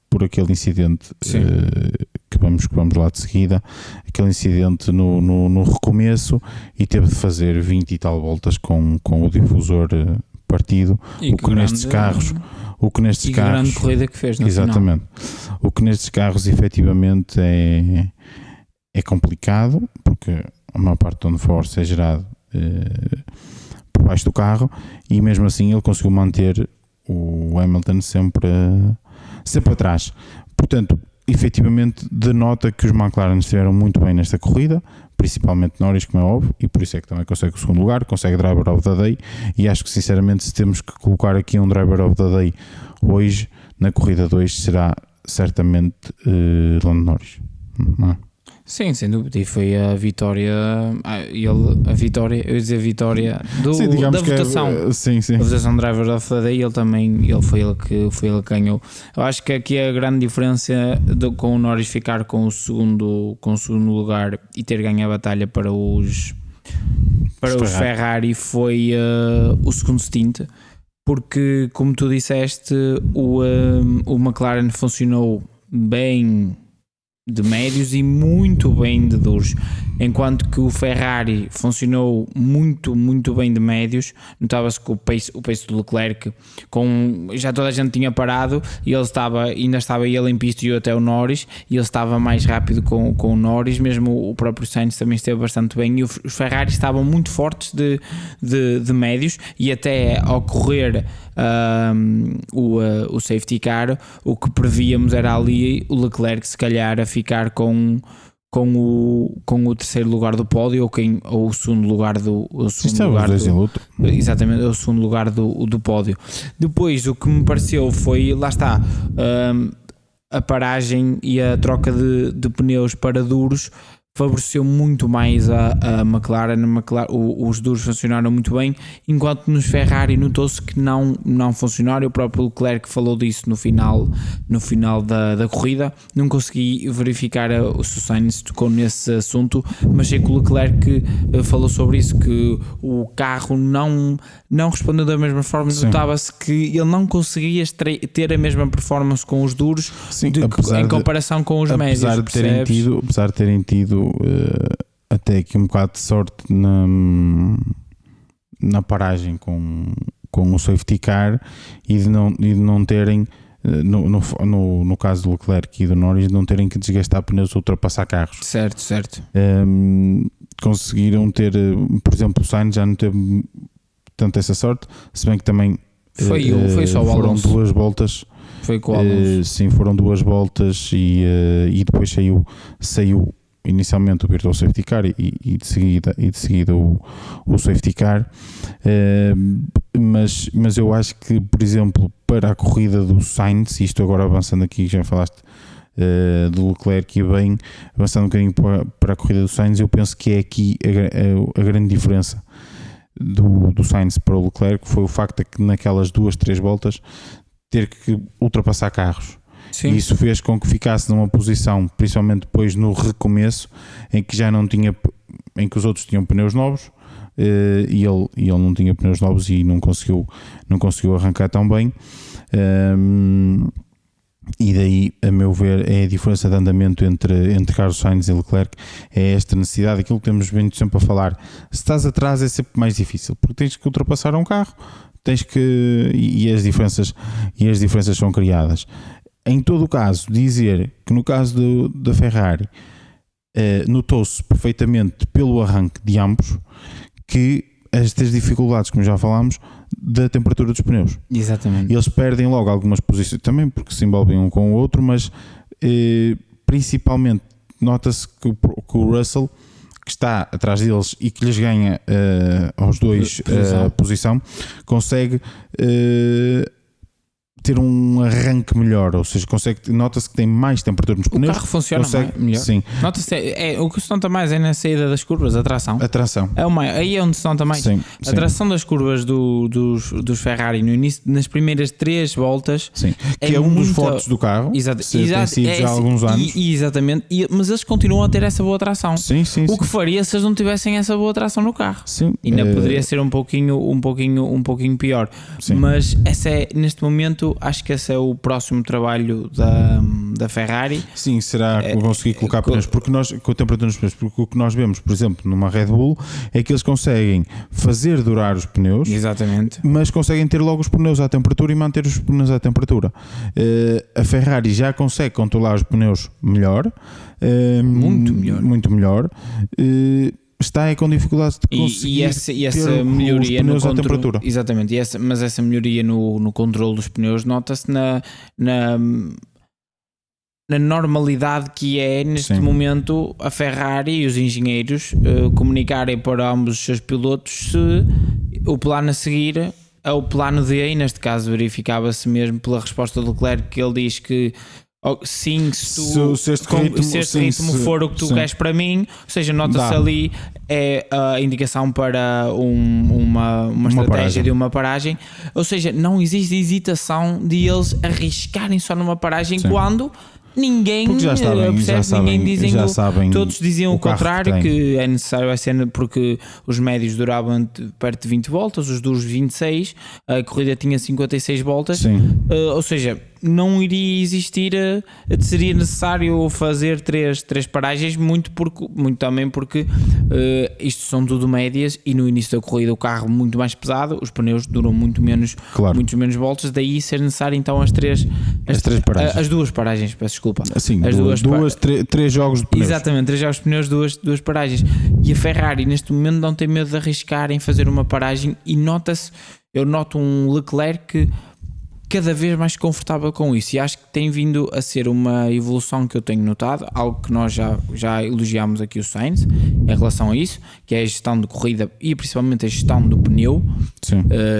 por aquele incidente que vamos lá de seguida, aquele incidente no recomeço, e teve de fazer 20 e tal voltas com o difusor partido, o que nestes carros grande corrida que fez no exatamente final. O que nestes carros efetivamente é complicado, porque a maior parte do downforce é gerado por baixo do carro, e mesmo assim ele conseguiu manter o Hamilton sempre atrás. Portanto, efetivamente denota que os McLaren estiveram muito bem nesta corrida, principalmente Norris, como é óbvio, e por isso é que também consegue o segundo lugar, consegue Driver of the Day, e acho que sinceramente se temos que colocar aqui um Driver of the Day hoje, na corrida 2 será certamente Lando Norris. Não é? Sim, sem dúvida, e foi a vitória da votação. Sim. A votação Driver of the Day, ele foi ele que ganhou. Eu acho que aqui a grande diferença com o Norris ficar com o segundo lugar e ter ganho a batalha para os Para o Ferrari foi o segundo stint, porque, como tu disseste, o McLaren funcionou bem de médios e muito bem de duros, enquanto que o Ferrari funcionou muito bem de médios. Notava-se que o pace do Leclerc, já toda a gente tinha parado e ainda estava ele em pista e até o Norris, e ele estava mais rápido com o Norris, mesmo o próprio Sainz também esteve bastante bem, e os Ferrari estavam muito fortes de médios, e até ao correr o safety car, o que prevíamos era ali o Leclerc se calhar a ficar com o terceiro lugar do pódio ou o segundo lugar exatamente, o segundo lugar do pódio. Depois o que me pareceu foi, lá está, a paragem e a troca de pneus para duros favoreceu muito mais a McLaren. Os duros funcionaram muito bem, enquanto nos Ferrari notou-se que não funcionaram. O próprio Leclerc falou disso no final da corrida. Não consegui verificar se o Sainz tocou nesse assunto, mas sei que o Leclerc falou sobre isso, que o carro não respondeu da mesma forma. Notava-se que ele não conseguia ter a mesma performance com os duros em comparação com os médios. Apesar de terem tido até aqui um bocado de sorte na paragem com o safety car, e de não terem, no caso do Leclerc e do Norris, não terem que desgastar pneus ou ultrapassar carros. Certo. Conseguiram ter, por exemplo, o Sainz já não teve tanto essa sorte, se bem que também foi só foram 2 voltas. Foi com o Alonso. Sim, foram 2 voltas e depois saiu inicialmente o virtual safety car e de seguida o safety car, mas eu acho que, por exemplo, para a corrida do Sainz, isto agora avançando aqui, já falaste do Leclerc, e bem, avançando um bocadinho para a corrida do Sainz, eu penso que é aqui a grande diferença do Sainz para o Leclerc, foi o facto de que naquelas 2-3 voltas ter que ultrapassar carros. Sim. E isso fez com que ficasse numa posição, principalmente depois no recomeço, em que já não tinha, em que os outros tinham pneus novos, e ele não tinha pneus novos e não conseguiu arrancar tão bem, e daí, a meu ver, é a diferença de andamento entre Carlos Sainz e Leclerc, é esta necessidade, aquilo que temos vindo sempre a falar. Se estás atrás é sempre mais difícil, porque tens que ultrapassar um carro, e as diferenças são criadas. Em todo o caso, dizer que no caso da Ferrari notou-se perfeitamente pelo arranque de ambos que estas dificuldades, como já falámos, da temperatura dos pneus. Exatamente. Eles perdem logo algumas posições também porque se envolvem um com o outro, mas principalmente nota-se que o Russell, que está atrás deles e que lhes ganha aos dois a posição, consegue ter um arranque melhor, ou seja, nota-se que tem mais temperatura nos pneus. O carro funciona melhor. Sim. Nota-se, o que se nota mais é na saída das curvas, a tração. Aí é onde se nota mais. Sim, a tração das curvas dos Ferrari no início, nas primeiras 3 voltas. Sim. Que é um dos fortes do carro. Exato. Tem sido já há alguns anos. Exatamente. Mas eles continuam a ter essa boa tração. Sim. O que faria se eles não tivessem essa boa tração no carro? Sim. Ainda poderia ser um pouquinho pior. Sim. Mas neste momento, acho que esse é o próximo trabalho da Ferrari. Sim, será conseguir colocar pneus, porque com a temperatura nos pneus, porque o que nós vemos, por exemplo, numa Red Bull, é que eles conseguem fazer durar os pneus. Exatamente. Mas conseguem ter logo os pneus à temperatura e manter os pneus à temperatura. A Ferrari já consegue controlar os pneus melhor. Muito melhor. Está com dificuldades de conseguir essa melhoria no controle, à temperatura. Exatamente, mas essa melhoria no controle dos pneus nota-se na normalidade que é neste momento a Ferrari e os engenheiros comunicarem para ambos os seus pilotos se o plano a seguir é o plano D, e neste caso verificava-se mesmo pela resposta do Leclerc, que ele diz que sim, se este ritmo for o que tu queres para mim, ou seja, nota-se ali é a indicação para uma estratégia paragem. De uma paragem, ou seja, não existe hesitação de eles arriscarem só numa paragem quando Ninguém, porque já sabem, todos diziam o contrário, que é necessário vai ser porque os médios duravam perto de 20 voltas, os duros 26, a corrida tinha 56 voltas, ou seja, não iria existir, seria necessário fazer três paragens, muito também porque isto são tudo médias e no início da corrida o carro muito mais pesado, os pneus duram muito menos voltas, daí ser necessário então as duas paragens, peço desculpa. Assim, três jogos de pneus. Exatamente, 3 jogos de pneus, duas paragens. E a Ferrari neste momento não tem medo de arriscar em fazer uma paragem e eu noto um Leclerc cada vez mais confortável com isso, e acho que tem vindo a ser uma evolução que eu tenho notado, algo que nós já elogiámos aqui o Sainz em relação a isso, que é a gestão de corrida e principalmente a gestão do pneu,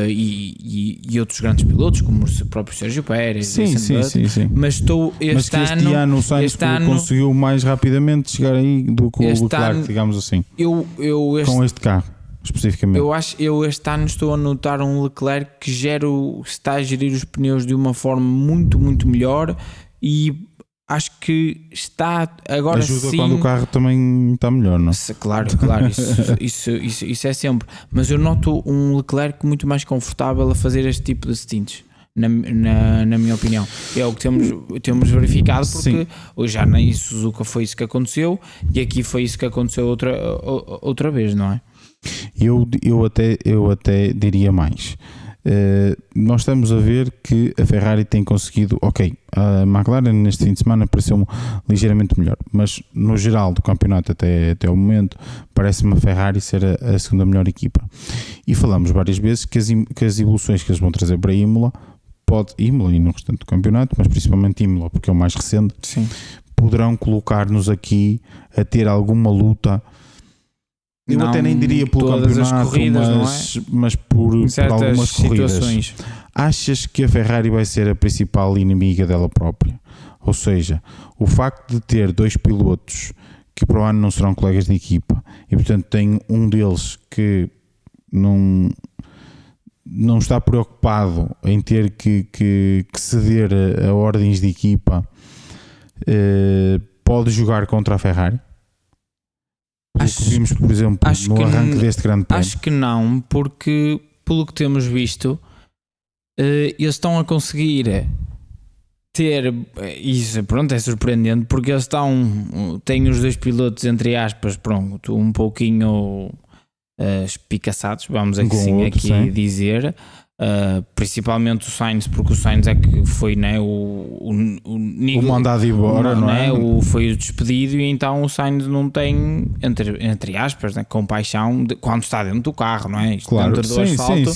e outros grandes pilotos como o próprio Sérgio Pérez. Sim. Mas este ano o Sainz conseguiu mais rapidamente chegar aí do que o Leclerc, digamos assim, com este carro. Especificamente. Eu este ano estou a notar um Leclerc que está a gerir os pneus de uma forma muito, muito melhor, e acho que está agora ajuda quando o carro também está melhor, não? Claro, isso é sempre. Mas eu noto um Leclerc muito mais confortável a fazer este tipo de stints. Na minha opinião, é o que temos verificado, porque já na Suzuka foi isso que aconteceu e aqui foi isso que aconteceu outra vez, não é? Eu até diria mais. Nós estamos a ver que a Ferrari tem conseguido, a McLaren neste fim de semana pareceu-me ligeiramente melhor, mas no geral do campeonato até o momento parece-me a Ferrari ser a segunda melhor equipa, e falamos várias vezes que as evoluções que eles vão trazer para Imola e no restante do campeonato, mas principalmente Imola porque é o mais recente, poderão colocar-nos aqui a ter alguma luta. Eu até nem diria pelo campeonato, mas por algumas corridas. Achas que a Ferrari vai ser a principal inimiga dela própria? Ou seja, o facto de ter 2 pilotos que para o ano não serão colegas de equipa, e portanto tem um deles que não está preocupado em ter que ceder a ordens de equipa, pode jogar contra a Ferrari? Que vimos, por exemplo, no arranque deste grande prémio. Acho que não, porque pelo que temos visto, eles estão a conseguir ter isso, pronto, é surpreendente, porque eles têm os 2 pilotos, entre aspas, pronto, um pouquinho espicaçados, vamos aqui dizer. Principalmente o Sainz, porque o Sainz é que foi, né, o mandado embora, não é? Foi o despedido, e então o Sainz não tem, entre aspas, né, compaixão quando está dentro do carro, não é? Claro, dentro do asfalto,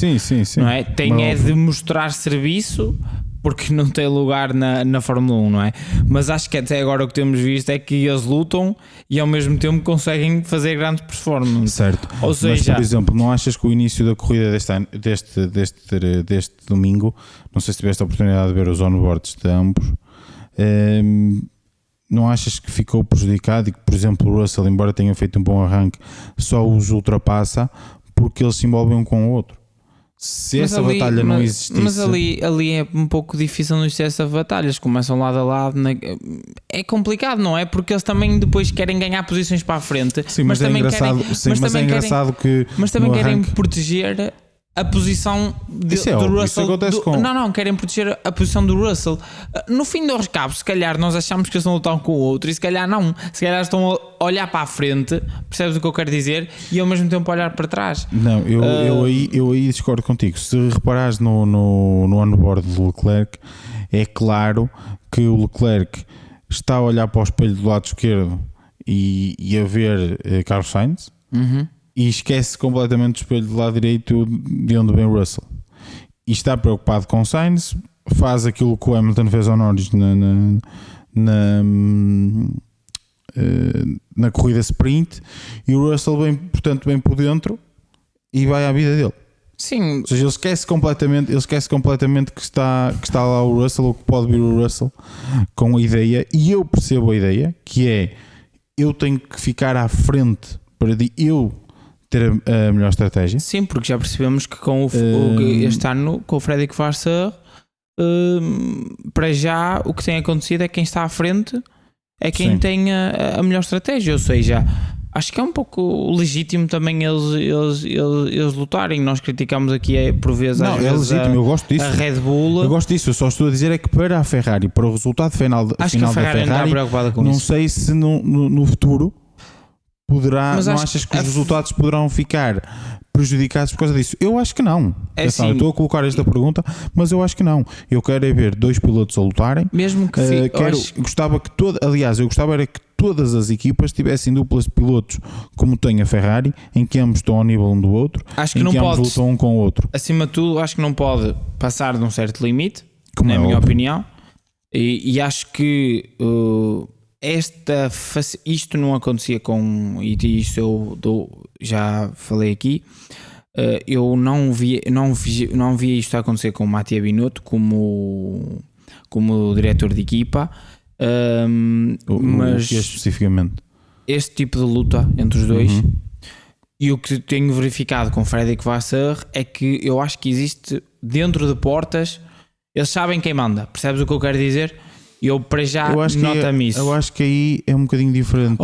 não é? Tem de mostrar serviço, porque não tem lugar na Fórmula 1, não é? Mas acho que até agora o que temos visto é que eles lutam e ao mesmo tempo conseguem fazer grandes performances. Certo. Ou seja, mas, por exemplo, não achas que o início da corrida deste domingo, não sei se tiveste a oportunidade de ver os onboards de ambos, não achas que ficou prejudicado e que, por exemplo, o Russell, embora tenha feito um bom arranque, só os ultrapassa porque eles se envolvem um com o outro? Se essa batalha não existisse... Mas ali é um pouco difícil não existir essa batalha, eles começam lado a lado, é complicado, não é? Porque eles também depois querem ganhar posições para a frente. Sim, mas também querem proteger a posição do Russell. Querem proteger a posição do Russell. No fim do recabo, se calhar nós achamos que eles estão a lutar um com o outro, e se calhar não. Se calhar estão a olhar para a frente, percebes o que eu quero dizer, e ao mesmo tempo olhar para trás. Não, eu aí discordo contigo. Se reparares no onboard do Leclerc, é claro que o Leclerc está a olhar para o espelho do lado esquerdo e a ver Carlos Sainz. E esquece completamente o espelho do lado direito de onde vem o Russell. E está preocupado com o Sainz, faz aquilo que o Hamilton fez ao Norris na corrida sprint, e o Russell vem por dentro e vai à vida dele. Sim. Ou seja, ele esquece completamente que está lá o Russell, ou que pode vir o Russell, com a ideia, e eu percebo a ideia, que é, eu tenho que ficar à frente para eu ter a melhor estratégia. Sim, porque já percebemos que com este ano, com o Frederic Vasseur, para já o que tem acontecido é quem está à frente é quem tem a melhor estratégia, ou seja, acho que é um pouco legítimo também eles lutarem. Nós criticamos aqui por vezes, não, é legítimo, eu gosto disso. A Red Bull. Eu gosto disso, eu só estou a dizer é que para a Ferrari, para o resultado final da Ferrari, não está preocupada com não isso. sei se no futuro poderá, mas não achas que os resultados poderão ficar prejudicados por causa disso? Eu acho que não. É assim, eu estou a colocar esta pergunta, mas eu acho que não. Eu quero é ver dois pilotos a lutarem. Mesmo que gostava que eu gostava era que todas as equipas tivessem duplas de pilotos como tem a Ferrari, em que ambos estão ao nível um do outro, acho que em não que pode, ambos lutam um com o outro. Acima de tudo, acho que não pode passar de um certo limite, na minha opinião, e acho que isto não acontecia com, e isto eu já falei aqui, eu não via isto acontecer com o Mattia Binotto como diretor de equipa, mas que é especificamente este tipo de luta entre os dois, e o que tenho verificado com Frederic Vasseur é que eu acho que existe dentro de portas, eles sabem quem manda, percebes o que eu quero dizer? Eu para já nota-me isso. Eu acho que aí é um bocadinho diferente.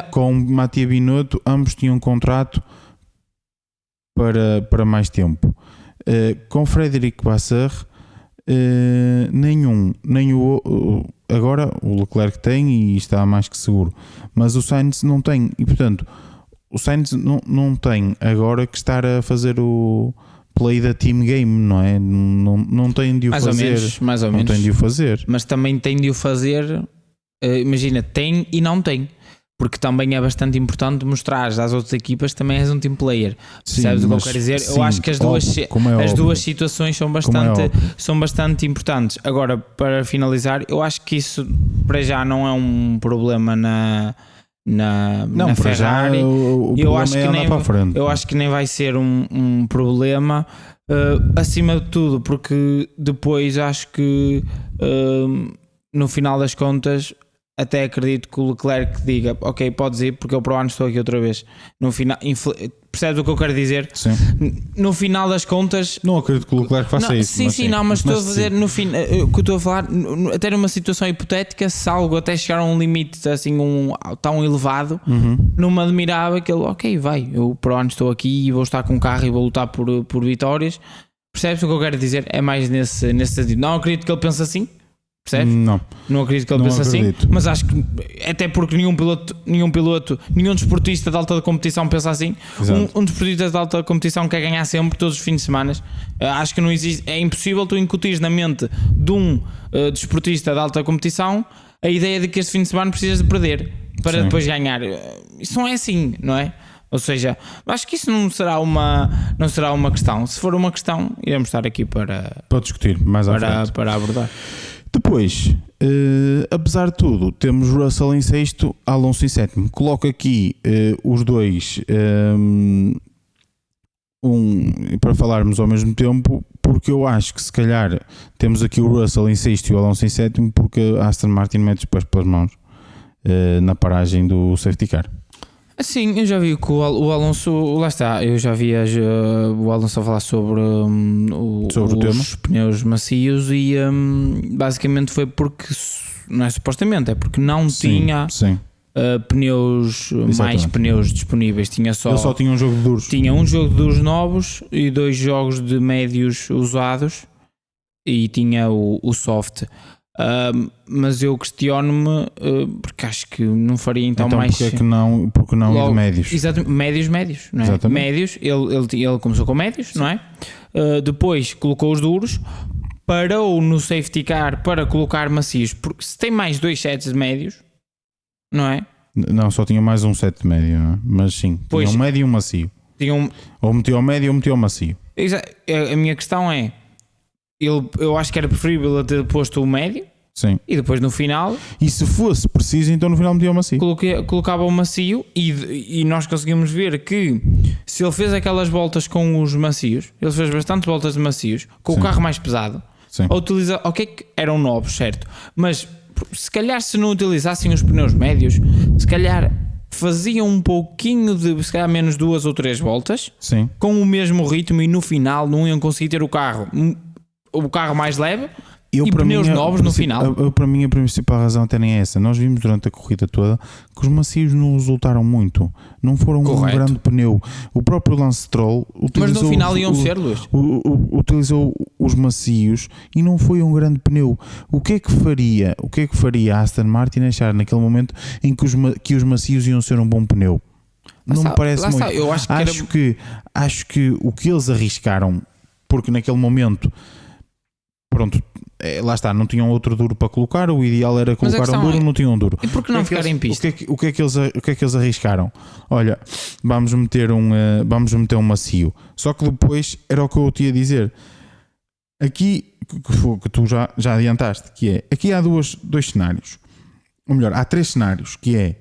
Com Mattia Binotto, ambos tinham um contrato para mais tempo. Com Frederic Vasseur, agora o Leclerc tem e está mais que seguro, mas o Sainz não tem, e portanto o Sainz não tem agora que estar a fazer o play da team game, não é? Não tem de o fazer. Mais ou menos. Não tem de o fazer. Mas também tem de o fazer. Imagina, tem e não tem. Porque também é bastante importante mostrar às outras equipas que também és um team player. Percebes o que eu quero dizer? Eu acho que as duas situações são bastante importantes. Agora, para finalizar, eu acho que isso para já não é um problema na Ferrari. Eu acho que nem vai ser um problema, acima de tudo, porque depois acho que no final das contas até acredito que o Leclerc diga ok, podes ir porque eu para o ano estou aqui outra vez. No final, percebes o que eu quero dizer? Sim. No final das contas, não acredito que o Leclerc faça isso. Mas estou a dizer no fim, o que eu estou a falar, até numa situação hipotética, se algo até chegar a um limite assim tão elevado, não me admirava que ele, ok, vai, eu para o ano estou aqui e vou estar com o carro e vou lutar por vitórias. Percebes o que eu quero dizer? É mais nesse sentido. Não acredito que ele pense assim. Percebes? Não acredito que ele pense assim, mas acho que até porque nenhum desportista de alta competição pensa assim. Um desportista de alta competição quer ganhar sempre, todos os fins de semana. Acho que não existe, é impossível tu incutires na mente de um desportista de alta competição a ideia de que este fim de semana precisas de perder para depois ganhar. Isso não é assim, não é? Ou seja, acho que isso não será uma questão. Se for uma questão, iremos estar aqui para discutir mais à frente, para abordar. Depois, apesar de tudo, temos Russell em sexto, Alonso em sétimo. Coloco aqui os dois para falarmos ao mesmo tempo, porque eu acho que se calhar temos aqui o Russell em sexto e o Alonso em sétimo, porque a Aston Martin mete os pés pelas mãos na paragem do safety car. Sim, eu já vi que o Alonso, lá está, eu já vi o Alonso a falar sobre os pneus macios e basicamente foi porque, não é supostamente, é porque não tinha mais pneus disponíveis, ele só tinha um jogo de duros. Tinha um jogo de duros novos e 2 jogos de médios usados e tinha o soft. Mas eu questiono-me porque acho que não faria então mais. Porque não logo, de médios? Exatamente, médios, não é? Exatamente. Médios, ele começou com médios, não é? Depois colocou os duros, parou no safety car para colocar macios, porque se tem mais 2 sets de médios, não é? Não, só tinha mais um set de médio, não é? Mas sim, tinha um médio e um macio. Ou meteu ao médio ou meteu ao macio. A minha questão é, eu acho que era preferível ter posto o médio. Sim. E depois no final, e se fosse preciso, então no final metia o macio. Colocava o macio e nós conseguimos ver que se ele fez aquelas voltas com os macios, ele fez bastantes voltas de macios com o carro mais pesado. A utilizar, ok, que eram novos, certo, mas se calhar se não utilizassem os pneus médios, se calhar faziam um pouquinho de, se calhar menos 2 ou 3 voltas, com o mesmo ritmo, e no final não iam conseguir ter o carro mais leve pneus novos no final. Para mim a principal razão até nem é essa. Nós vimos durante a corrida toda que os macios não resultaram muito. Não foram um grande pneu. O próprio Lance Stroll utilizou... Mas no final iam ser, Luís. Utilizou os macios e não foi um grande pneu. O que é que faria a Aston Martin achar naquele momento em que os macios iam ser um bom pneu? Não me parece muito. Eu acho que o que eles arriscaram, porque naquele momento, pronto, lá está, não tinham outro duro para colocar, o ideal era colocar um duro, não tinham um duro. E por que não ficar em pista? O que é que eles arriscaram? Olha, vamos meter um macio. Só que depois era o que eu te ia dizer. Aqui, que tu já adiantaste, que é, aqui há dois cenários. Ou melhor, há 3 cenários, que é,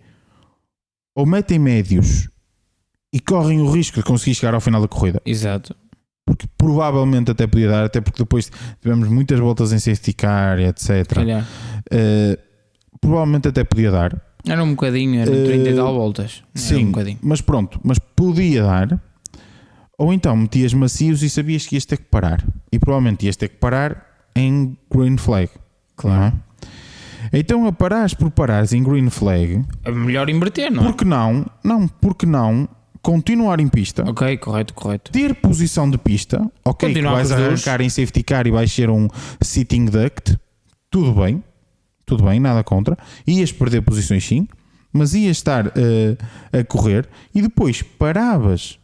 ou metem médios e correm o risco de conseguir chegar ao final da corrida. Exato. Porque provavelmente até podia dar, até porque depois tivemos muitas voltas em safety car, etc. Provavelmente até podia dar. Era um bocadinho, era 30 e tal voltas. Sim, mas pronto, mas podia dar. Ou então metias macios e sabias que ias ter que parar. E provavelmente ias ter que parar em green flag. Claro. Não é? Então a parares por parares em green flag, é melhor inverter, não é? Porque não continuar em pista. Ok, correto. Ter posição de pista. Ok, continuar, que vais arrancar em safety car e vais ser um sitting duct. Tudo bem, nada contra. Ias perder posições sim, mas ias estar a correr e depois paravas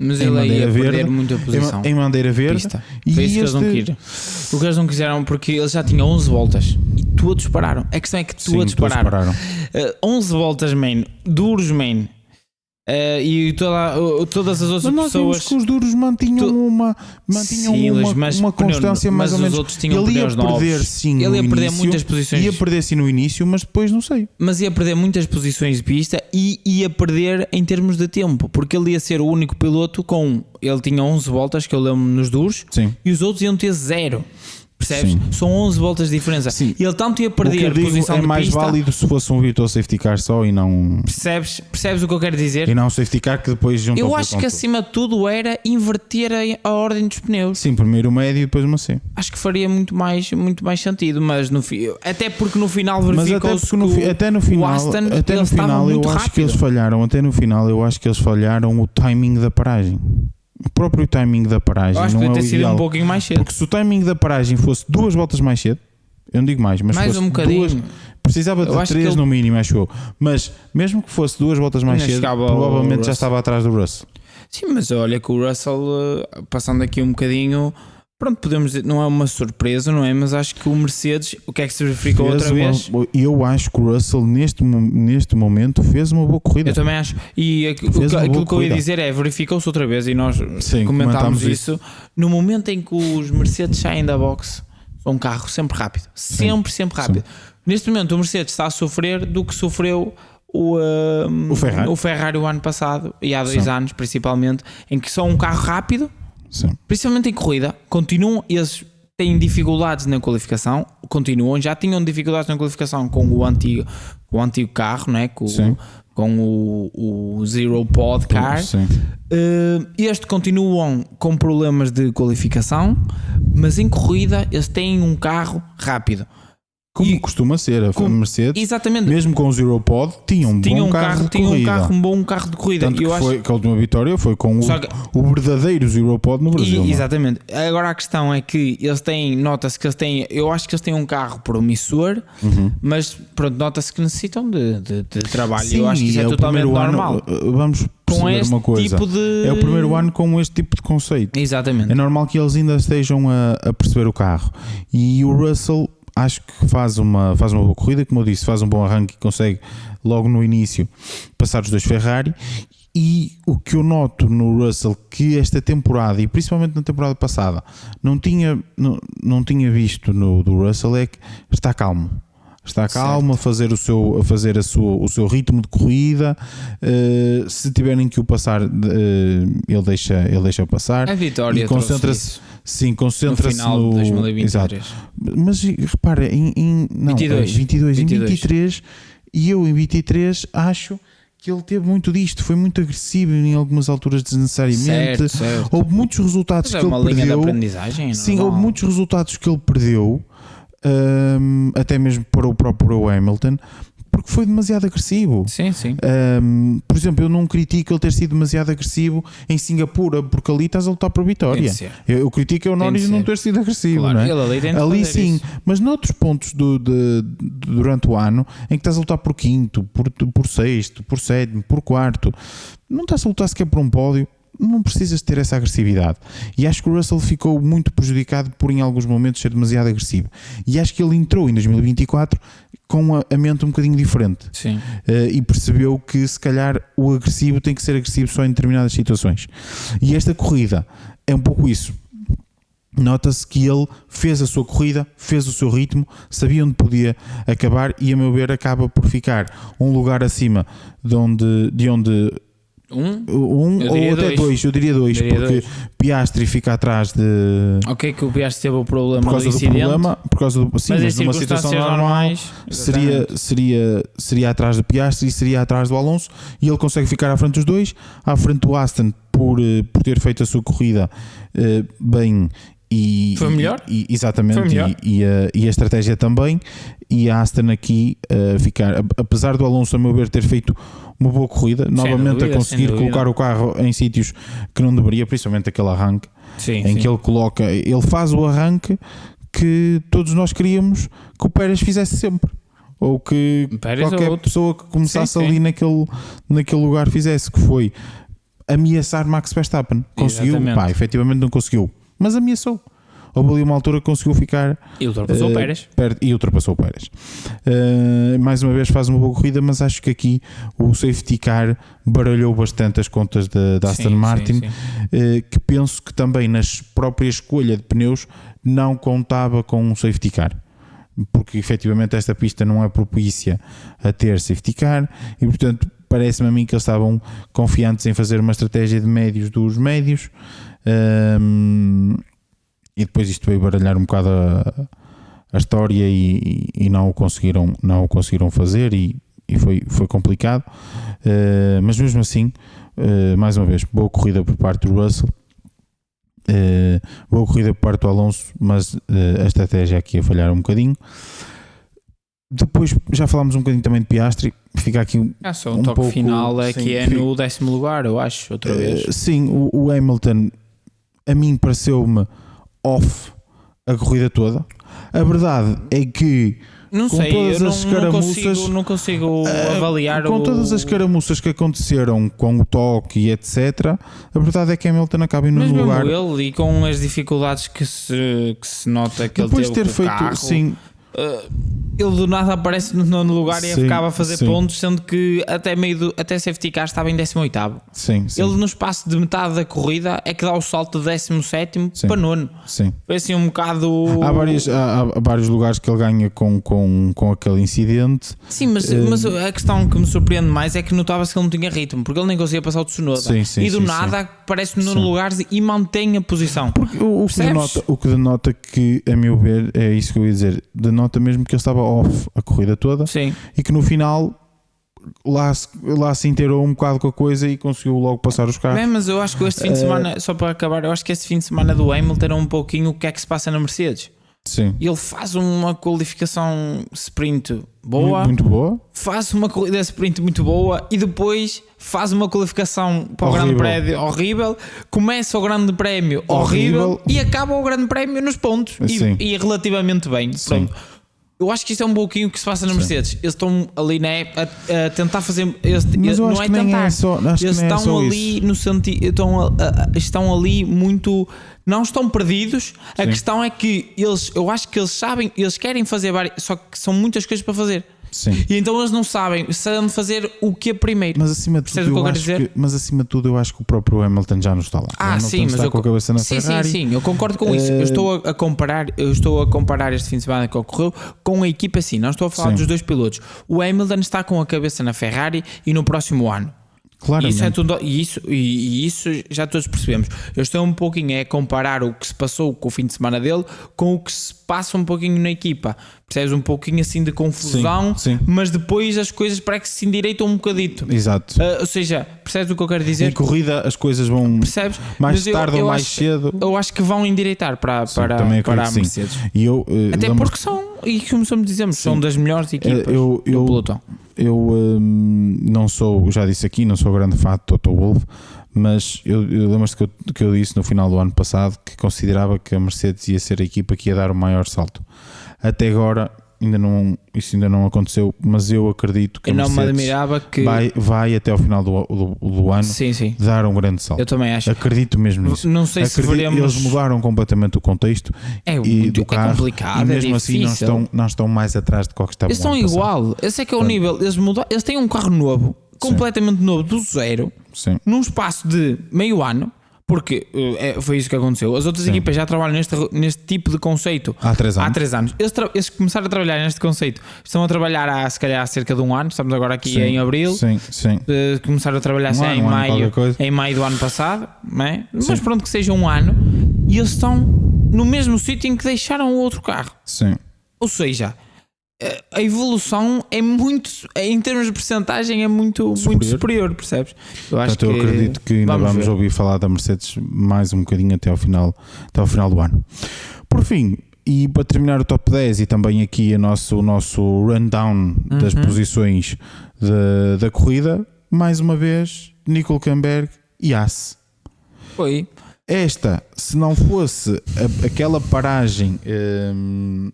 mas ele ia perder muita posição em bandeira verde. Pista. Foi isso que eles não queriam. O que eles não quiseram, porque eles já tinham 11 voltas e todos pararam. A questão é que todos pararam. 11 voltas main, duros main, e todas as outras pessoas. Vimos que os duros mantinham uma constância mais ou menos. Os outros tinham pneus novos. Ele ia perder muitas posições. Ia perder sim no início, mas depois não sei. Mas ia perder muitas posições de pista e ia perder em termos de tempo, porque ele ia ser o único piloto ele tinha 11 voltas, que eu lembro nos duros, sim. E os outros iam ter 0. Percebes? Sim. São 11 voltas de diferença. Sim. E ele tanto ia perder posição de pista. É mais válido se fosse um virtual safety car só e não... Percebes o que eu quero dizer? E não um safety car que depois juntou. Eu acho que acima de tudo era inverter a ordem dos pneus. Sim, primeiro o médio e depois o macio. Acho que faria muito mais sentido, mas até porque no final verificou-se que até no final eu acho que eles falharam. Até no final eu acho que eles falharam o timing da paragem. O próprio timing da paragem acho não que é o ter sido ideal. Um pouquinho mais cedo. Porque se o timing da paragem fosse 2 voltas mais cedo, eu não digo mais, mas mais fosse um bocadinho. 2, precisava de 3 no mínimo, acho eu. Mas mesmo que fosse 2 voltas mais cedo, provavelmente já estava atrás do Russell. Sim, mas olha que o Russell, passando aqui um bocadinho, pronto, podemos dizer, não é uma surpresa, não é? Mas acho que o Mercedes, o que é que se verificou outra vez? Eu acho que o Russell neste momento fez uma boa corrida. Eu também acho. E aquilo que eu ia dizer é, verificou-se outra vez e nós comentámos isso. No momento em que os Mercedes saem da box, são um carro sempre rápido. Sempre rápido. Sim. Neste momento o Mercedes está a sofrer do que sofreu o Ferrari o ano passado e há 2 anos principalmente, em que são um carro rápido. Sim. Principalmente em corrida, eles têm dificuldades na qualificação, já tinham dificuldades na qualificação com o antigo carro, não é? Com o Zero Pod Car. Este continuam com problemas de qualificação, mas em corrida eles têm um carro rápido. Como costuma ser, a Mercedes, exatamente. Mesmo com o Zero Pod, tinha um bom carro de corrida. Um bom carro de corrida. Tanto que a última vitória foi com o verdadeiro Zero Pod no Brasil. Exatamente. Agora a questão é que nota-se que eles têm, eu acho que eles têm um carro promissor, mas pronto, nota-se que necessitam de trabalho. Sim, eu acho que isso é totalmente normal. Vamos perceber uma coisa. É o primeiro ano com este tipo de conceito. Exatamente. É normal que eles ainda estejam a perceber o carro. E o Russell acho que faz uma boa corrida, como eu disse, faz um bom arranque e consegue logo no início passar os 2 Ferrari. E o que eu noto no Russell, que esta temporada, e principalmente na temporada passada, não tinha visto do Russell, é que está calmo. Está calmo, a fazer o seu ritmo de corrida. Se tiverem que o passar, ele deixa passar. A vitória concentra-se. Sim, concentra-se no final de 2023. Exato. Mas repara, em 23, e eu em 23 acho que ele teve muito disto, foi muito agressivo em algumas alturas desnecessariamente. Certo. Houve muitos resultados que ele perdeu. É uma linha de aprendizagem. Sim, houve muitos resultados que ele perdeu, até mesmo para o próprio Hamilton, porque foi demasiado agressivo. Sim. Por exemplo, eu não critico ele ter sido demasiado agressivo em Singapura, porque ali estás a lutar por vitória. Eu critico o Norris não ter sido agressivo, claro, não é? Ele ali sim, isso. Mas noutros pontos durante o ano em que estás a lutar por quinto, por sexto, por sétimo, por quarto, não estás a lutar sequer por um pódio. Não precisas ter essa agressividade. E acho que o Russell ficou muito prejudicado por em alguns momentos ser demasiado agressivo. E acho que ele entrou em 2024 com a mente um bocadinho diferente. Sim. E percebeu que se calhar o agressivo tem que ser agressivo só em determinadas situações. E esta corrida é um pouco isso. Nota-se que ele fez a sua corrida, fez o seu ritmo, sabia onde podia acabar e, a meu ver, acaba por ficar um lugar acima de onde ou até dois, eu diria dois, porque Piastri fica atrás de. Ok, que o Piastri teve o problema do incidente. Por causa do sim, mas numa situação normal seria atrás de Piastri e seria atrás do Alonso, e ele consegue ficar à frente dos dois, à frente do Aston por ter feito a sua corrida bem. E, foi melhor? Exatamente, foi melhor. E a estratégia também. E a Aston aqui ficar, apesar do Alonso, a meu ver, ter feito uma boa corrida, novamente a conseguir colocar o carro em sítios que não deveria, principalmente aquele arranque em que ele faz o arranque que todos nós queríamos que o Pérez fizesse sempre, ou que qualquer pessoa que começasse ali naquele lugar fizesse, que foi ameaçar Max Verstappen. Conseguiu, efetivamente não conseguiu, mas ameaçou. Houve ali uma altura que conseguiu ficar e ultrapassou o Pérez. E ultrapassou o Pérez. Mais uma vez faz uma boa corrida, mas acho que aqui o safety car baralhou bastante as contas da Aston Martin, que penso que também nas próprias escolha de pneus não contava com um safety car, porque efetivamente esta pista não é propícia a ter safety car e, portanto, parece-me a mim que eles estavam confiantes em fazer uma estratégia de médios dos médios. E depois isto veio baralhar um bocado a história e não o conseguiram fazer e foi complicado, mas mesmo assim, mais uma vez, boa corrida por parte do Russell, boa corrida por parte do Alonso, mas a estratégia aqui a falhar um bocadinho. Depois já falámos um bocadinho também de Piastri, fica aqui só um toque pouco, final que é no 10º lugar, eu acho, outra vez. Sim, o Hamilton a mim pareceu-me off a corrida toda. A verdade é que não sei, todas as escaramuças, não consigo avaliar com todas as escaramuças que aconteceram com o toque e etc, a verdade é que Hamilton acaba indo no lugar. Ele, e com as dificuldades que se nota que depois ele teve ter feito, carro, sim, ele do nada aparece no 9º lugar e ficava a fazer pontos, sendo que até safety car estava em 18º. Ele no espaço de metade da corrida é que dá o salto de 17º para 9º. Foi assim um bocado. Há vários lugares que ele ganha com aquele incidente. Sim, mas a questão que me surpreende mais é que notava-se que ele não tinha ritmo, porque ele nem conseguia passar o Tsunoda. E do nada aparece no 9º lugar e mantém a posição. Porque o que denota que, a meu ver, é isso que eu ia dizer, denota mesmo que ele estava off a corrida toda. E que no final lá se inteirou um bocado com a coisa e conseguiu logo passar os carros. Mas eu acho que este fim de semana, só para acabar, eu acho que este fim de semana do Hamilton era um pouquinho o que é que se passa na Mercedes. Ele faz uma qualificação sprint boa, muito boa, faz uma corrida sprint muito boa e depois faz uma qualificação para o Grande Prémio horrível, começa o Grande Prémio horrível e acaba o Grande Prémio nos pontos e relativamente bem. Pronto. Eu acho que isto é um pouquinho o que se passa na Mercedes. Eles estão ali a tentar fazer. Não é tentar. Eles estão ali no sentido. Estão ali muito. Não estão perdidos. A questão é que eu acho que eles sabem, eles querem fazer várias, só que são muitas coisas para fazer. E então eles não sabem se de fazer o que é primeiro. Mas acima de tudo, eu acho que o próprio Hamilton já não está lá. Mas está com a cabeça na Ferrari. Sim, eu concordo com isso. Eu estou a comparar este fim de semana que ocorreu com a equipa assim. Não estou a falar dos dois pilotos. O Hamilton está com a cabeça na Ferrari e no próximo ano. Claramente. Isso é tudo, e isso já todos percebemos. Eu estou um pouquinho a comparar o que se passou com o fim de semana dele com o que se passa um pouquinho na equipa. Percebes? Um pouquinho assim de confusão, sim. Mas depois as coisas parece que se endireitam um bocadito. Exato. Ou seja, percebes o que eu quero dizer? Em corrida as coisas vão, percebes? mais tarde ou mais cedo. Eu acho que vão endireitar para a Mercedes. E até porque são, e como dizemos, são das melhores equipas do pelotão. Eu não sou, já disse aqui, não sou grande fã de Toto Wolff, mas eu lembro-me que eu disse no final do ano passado que considerava que a Mercedes ia ser a equipa que ia dar o maior salto. Até agora isso ainda não aconteceu, mas eu acredito que a Mercedes vai até ao final do ano dar um grande salto. Eu também acho. Acredito mesmo nisso. Não sei se veremos... Eles mudaram completamente o contexto do carro, complicado, e mesmo assim não estão mais atrás de qual que estavam. Eles estão igual. Esse é que é o nível. Eles têm um carro novo, completamente novo, do zero, num espaço de meio ano. Porque foi isso que aconteceu. As outras equipas já trabalham neste tipo de conceito há 3 anos. Eles começaram a trabalhar neste conceito. Estão a trabalhar se calhar há cerca de um ano. Estamos agora aqui em abril. Começaram a trabalhar em maio do ano passado. Não é? Mas pronto, que seja um ano. E eles estão no mesmo sítio em que deixaram o outro carro. Ou seja, a evolução é muito, em termos de percentagem, é muito superior, percebes? Eu acredito que ainda vamos ouvir falar da Mercedes mais um bocadinho até ao final do ano. Por fim, e para terminar o top 10 e também aqui o nosso rundown das posições da corrida, mais uma vez, Nico Hülkenberg e Haas. Foi. Esta, se não fosse aquela paragem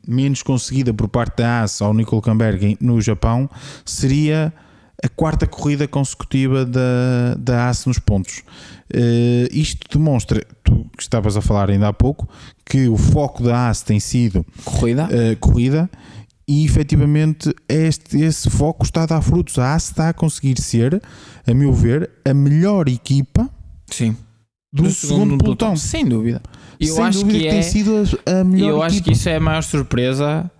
menos conseguida por parte da Haas ao Nico Hülkenberg no Japão, seria a 4ª corrida consecutiva da Haas nos pontos. Isto demonstra, tu que estavas a falar ainda há pouco, que o foco da Haas tem sido corrida e efetivamente esse foco está a dar frutos. A Haas está a conseguir ser, a meu ver, a melhor equipa do segundo pelotão. Sem dúvida. Eu acho que tem sido a melhor equipa. Acho que isso é a maior surpresa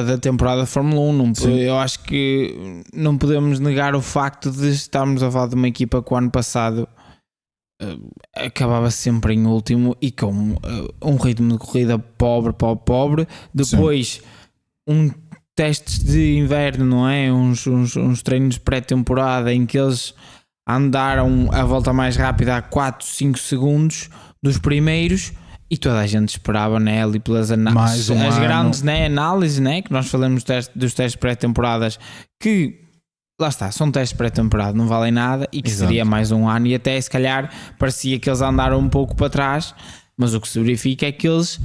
da temporada de Fórmula 1. Eu acho que não podemos negar o facto de estarmos a falar de uma equipa que o ano passado acabava sempre em último e com um ritmo de corrida pobre. Depois testes de inverno, não é? Uns treinos de pré-temporada em que eles andaram a volta mais rápida a 4-5 segundos dos primeiros e toda a gente esperava, né, ali pelas análises, as grandes, né, análises, né, que nós falamos dos testes pré-temporadas, que lá está, são testes pré-temporada, não valem nada e que seria mais um ano, e até se calhar parecia que eles andaram um pouco para trás, mas o que se verifica é que eles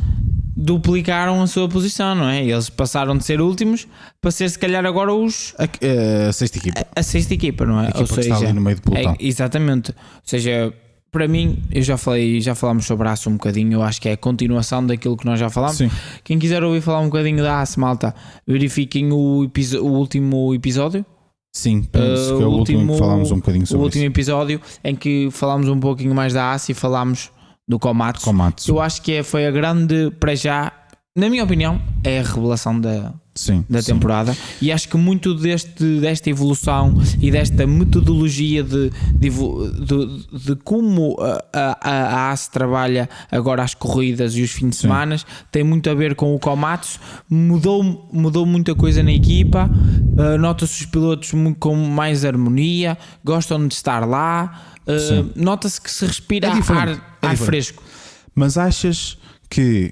duplicaram a sua posição, não é? Eles passaram de ser últimos para ser se calhar agora a sexta equipa. A sexta equipa, não é? Ou seja, que está ali no meio do pelotão. Exatamente. Ou seja, para mim, já falámos sobre a Haas um bocadinho, eu acho que é a continuação daquilo que nós já falámos. Quem quiser ouvir falar um bocadinho da Haas, malta, verifiquem o último episódio. Sim, penso que é o último que falámos um bocadinho sobre o último episódio em que falámos um pouquinho mais da Haas e falámos do Komatsu. Eu acho que foi a grande, para já, na minha opinião, é a revelação da temporada. E acho que muito desta evolução e desta metodologia de como a Haas trabalha agora as corridas e os fins de semana tem muito a ver com o Komatsu. Mudou muita coisa na equipa. Nota-se os pilotos com mais harmonia, gostam de estar lá. Nota-se que se respira ar fresco. Mas achas que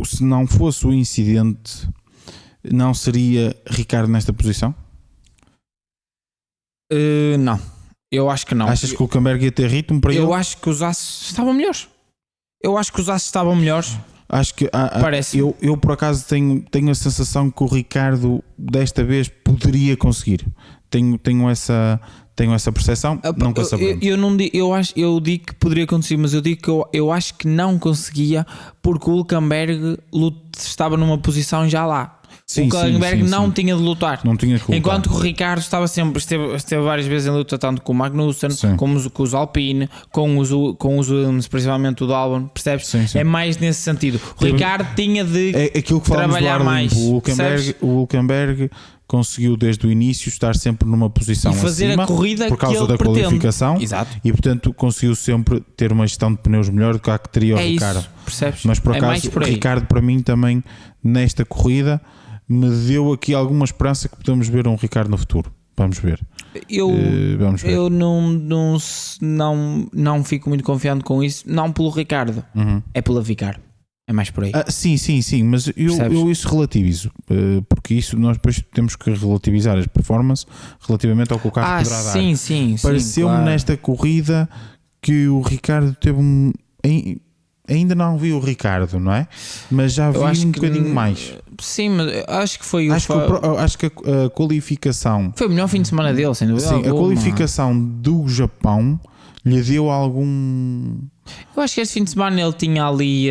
se não fosse o incidente, não seria Ricardo nesta posição? Não, eu acho que não. Achas que o Hülkenberg ia ter ritmo para ele? Eu acho que os Haas estavam melhores. Acho que eu por acaso tenho a sensação que o Ricardo desta vez poderia conseguir. Tenho essa percepção. Nunca sabemos. Eu digo que poderia conseguir, mas eu digo que eu acho que não conseguia porque o Hülkenberg estava numa posição já lá. O Hülkenberg não tinha de lutar. Enquanto que o Ricardo esteve várias vezes em luta, tanto com o Magnussen, como com os Alpine, com os Williams, principalmente o do Albon, percebes? É mais nesse sentido. O Ricardo tinha de aquilo que trabalhar mais. O Hülkenberg conseguiu desde o início estar sempre numa posição e fazer acima a corrida por causa da pretende. qualificação. Exato. E portanto conseguiu sempre ter uma gestão de pneus melhor do que a que teria o Ricardo. Isso, percebes? Mas por acaso o Ricardo para mim também nesta corrida me deu aqui alguma esperança que podemos ver um Ricardo no futuro. Vamos ver. Vamos ver. Eu não fico muito confiante com isso, não pelo Ricardo, é pela Vicar. É mais por aí. Sim, mas eu isso relativizo, porque isso nós depois temos que relativizar as performances relativamente ao que o carro poderá dar. Sim. Pareceu-me claro. nesta corrida que o Ricardo teve ainda não vi o Ricardo, não é? Mas já vi um bocadinho mais. Sim, mas acho que foi acho que a qualificação foi o melhor fim de semana dele, sem dúvida. Sim, a qualificação do Japão lhe deu algum. Eu acho que este fim de semana ele tinha ali.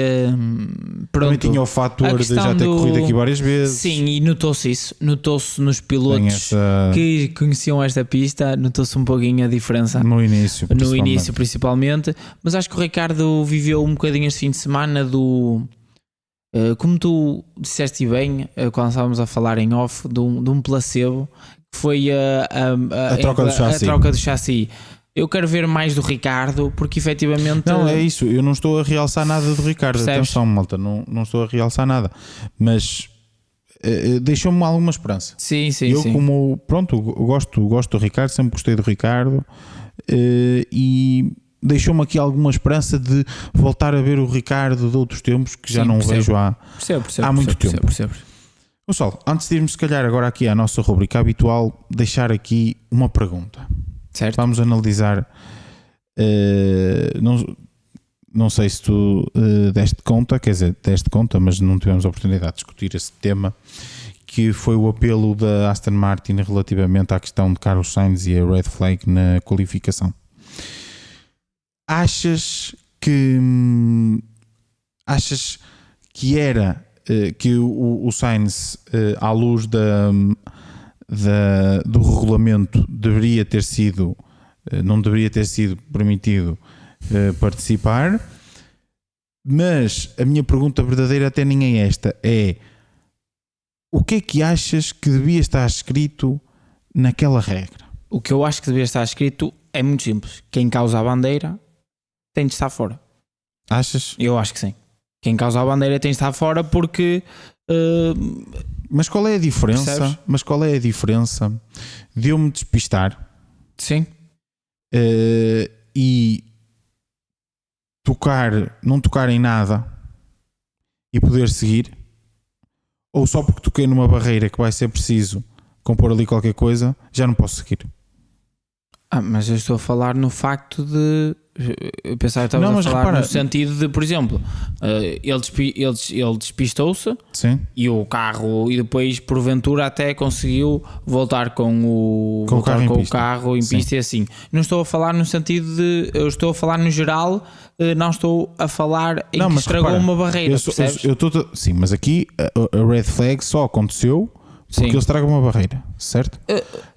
Pronto, também tinha o fator de já ter corrido aqui várias vezes. Sim, e notou-se isso. Notou-se nos pilotos que conheciam esta pista. Notou-se um pouquinho a diferença. No início, principalmente. Mas acho que o Ricardo viveu um bocadinho este fim de semana do. Como tu disseste bem, quando estávamos a falar em off, de um placebo, que foi a troca do chassi. Eu quero ver mais do Ricardo, porque efetivamente... Não, é isso, eu não estou a realçar nada do Ricardo. Percebes? Atenção, malta, não estou a realçar nada. Mas deixou-me alguma esperança. Sim. Como, pronto, gosto do Ricardo, sempre gostei do Ricardo, e deixou-me aqui alguma esperança de voltar a ver o Ricardo de outros tempos, que já não vejo há muito tempo. Pessoal, antes de irmos se calhar agora aqui à nossa rubrica habitual, deixar aqui uma pergunta. Certo. Vamos analisar, não sei se tu deste conta, mas não tivemos a oportunidade de discutir esse tema, que foi o apelo da Aston Martin relativamente à questão de Carlos Sainz e a red flag na qualificação. Achas que era que o Sainz, à luz do regulamento, não deveria ter sido permitido participar? Mas a minha pergunta verdadeira até nem é esta, é: o que é que achas que devia estar escrito naquela regra? O que eu acho que devia estar escrito é muito simples: quem causa a bandeira tem de estar fora. Achas? Eu acho que sim. Quem causa a bandeira tem de estar fora, porque mas qual é a diferença? Percebes? Mas qual é a diferença de eu me despistar? Sim. E não tocar em nada e poder seguir, ou só porque toquei numa barreira que vai ser preciso compor ali qualquer coisa, já não posso seguir? Mas eu estou a falar no facto de... Eu pensava que estavas a falar no sentido de, por exemplo, ele despistou-se. Sim. E o carro, e depois porventura até conseguiu voltar com o carro em pista e assim. Não estou a falar no sentido de... Eu estou a falar no geral, não estou a falar em que estragou uma barreira, percebes? Sim, mas aqui a red flag só aconteceu porque ele estraga uma barreira, certo?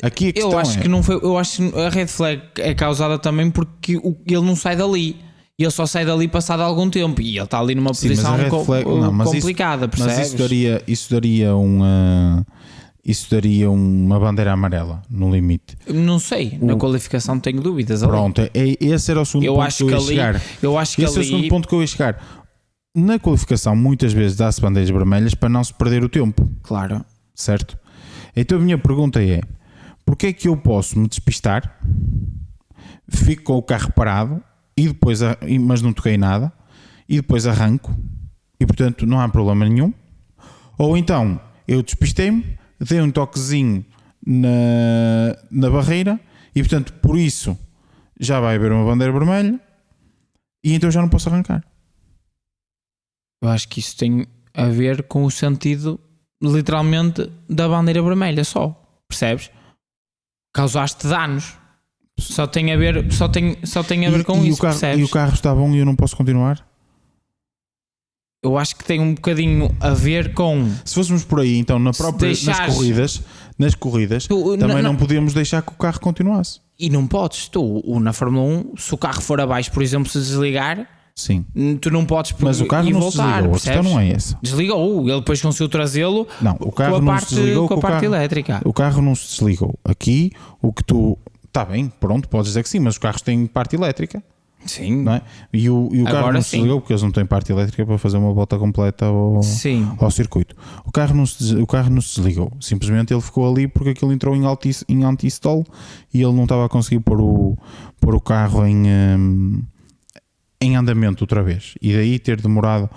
Aqui a questão que não foi. Eu acho que a red flag é causada também porque ele não sai dali. Ele só sai dali passado algum tempo e ele está ali numa posição complicada, percebes? Mas isso daria uma bandeira amarela no limite. Não sei, na qualificação tenho dúvidas. Pronto, esse era o segundo ponto que eu ia chegar. Eu acho que esse é o segundo ponto que eu ia chegar. Na qualificação muitas vezes dá-se bandeiras vermelhas para não se perder o tempo. Claro. Certo? Então a minha pergunta é: porque é que eu posso me despistar, fico com o carro parado mas não toquei nada e depois arranco e portanto não há problema nenhum? Ou então eu despistei-me, dei um toquezinho na barreira e portanto por isso já vai haver uma bandeira vermelha e então já não posso arrancar? Eu acho que isso tem a ver com o sentido literalmente da bandeira vermelha só, percebes? Causaste danos, só tem a ver com isso, percebes? E o carro está bom e eu não posso continuar? Eu acho que tem um bocadinho a ver com... Se fôssemos por aí, então nas corridas também não podíamos deixar que o carro continuasse. E não podes, na Fórmula 1, se o carro for abaixo, por exemplo, se desligar, Sim. Tu não podes mas o carro não voltar, se desligou, a questão não é essa. Desligou, ele depois conseguiu trazê-lo o carro com a parte, com a parte elétrica. O carro não se desligou. Aqui, o que tu... Está bem, pronto, podes dizer que sim, mas os carros têm parte elétrica. Sim. Não é? E o carro não se desligou porque eles não têm parte elétrica para fazer uma volta completa ao circuito. O carro não se desligou. Simplesmente ele ficou ali porque aquilo entrou em anti-stall e ele não estava a conseguir pôr o carro em andamento outra vez. E daí ter demorado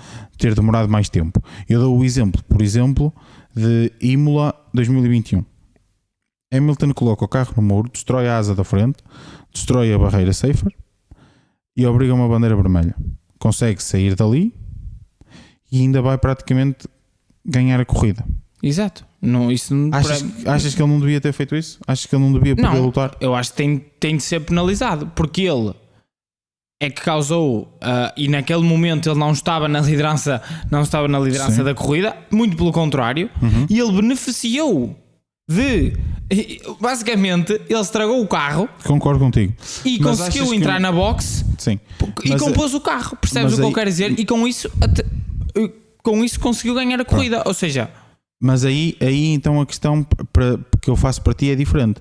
mais tempo. Eu dou o exemplo, por exemplo, de Imola 2021. Hamilton coloca o carro no muro, destrói a asa da frente, destrói a barreira safer e obriga uma bandeira vermelha. Consegue sair dali e ainda vai praticamente ganhar a corrida. Exato. Não, isso não... Achas que ele não devia ter feito isso? Achas que ele não devia poder lutar? Eu acho que tem de ser penalizado, porque ele é que causou e naquele momento ele não estava na liderança da corrida, muito pelo contrário, e ele beneficiou basicamente ele estragou o carro. Concordo contigo. E conseguiu entrar na box. Sim. E compôs o carro. Percebes o que eu quero dizer? E com isso conseguiu ganhar a corrida. Ou seja... Mas aí então a questão que eu faço para ti é diferente.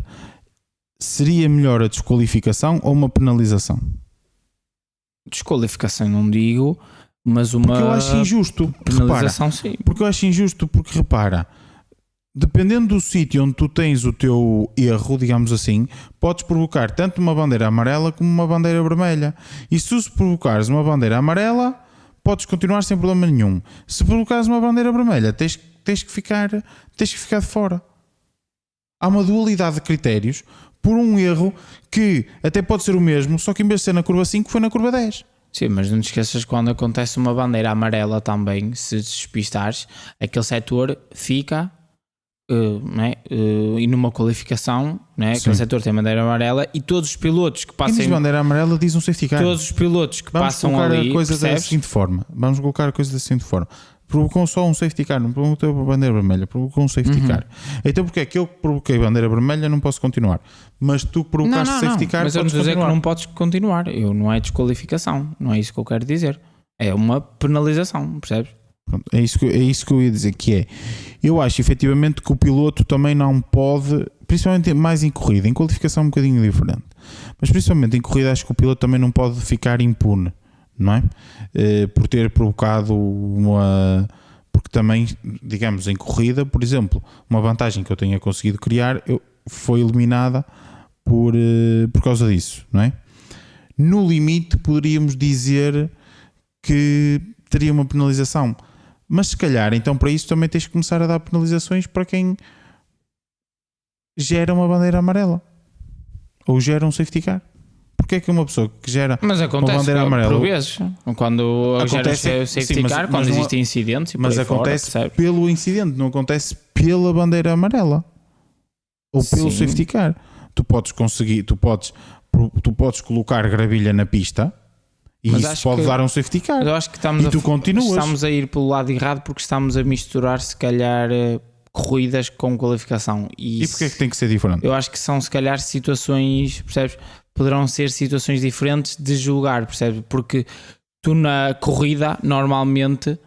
Seria melhor a desqualificação ou uma penalização? Desqualificação não digo, mas uma... Porque eu acho injusto. Penalização sim. Porque eu acho injusto porque repara... Dependendo do sítio onde tu tens o teu erro, digamos assim, podes provocar tanto uma bandeira amarela como uma bandeira vermelha. E se provocares uma bandeira amarela, podes continuar sem problema nenhum. Se provocares uma bandeira vermelha, tens que ficar de fora. Há uma dualidade de critérios por um erro que até pode ser o mesmo, só que em vez de ser na curva 5, foi na curva 10. Sim, mas não te esqueças quando acontece uma bandeira amarela também, se despistares, aquele setor fica... e numa qualificação, aquele setor tem bandeira amarela e todos os pilotos que passam. E bandeira amarela diz um safety car. Todos os pilotos que passam ali. Vamos colocar a coisa da seguinte forma: provocou só um safety car, não provocou bandeira vermelha, provocou um safety car. Então, porque é que eu provoquei bandeira vermelha, não posso continuar? Mas tu provocaste safety car, mas eu não estou a dizer que não podes continuar. Não é desqualificação, não é isso que eu quero dizer. É uma penalização, percebes? Pronto, é isso que eu ia dizer, que é, eu acho efetivamente que o piloto também não pode, principalmente mais em corrida, em qualificação é um bocadinho diferente, mas principalmente em corrida acho que o piloto também não pode ficar impune, não é? Por ter provocado porque também, digamos, em corrida, por exemplo, uma vantagem que eu tenha conseguido criar foi eliminada por causa disso, não é? No limite poderíamos dizer que teria uma penalização. Mas se calhar, então para isso também tens que começar a dar penalizações para quem gera uma bandeira amarela ou gera um safety car. Porque é que uma pessoa que gera uma bandeira amarela... Por vezes, quando gera safety car, quando existem incidentes... Mas acontece pelo incidente, não acontece pela bandeira amarela ou pelo safety car. Tu podes colocar gravilha na pista... E mas isso pode dar um safety car. Eu acho que estamos a ir pelo lado errado porque estamos a misturar se calhar corridas com qualificação. E porquê é que tem que ser diferente? Eu acho que são se calhar situações, percebes? Poderão ser situações diferentes de julgar, percebes? Porque tu na corrida, normalmente,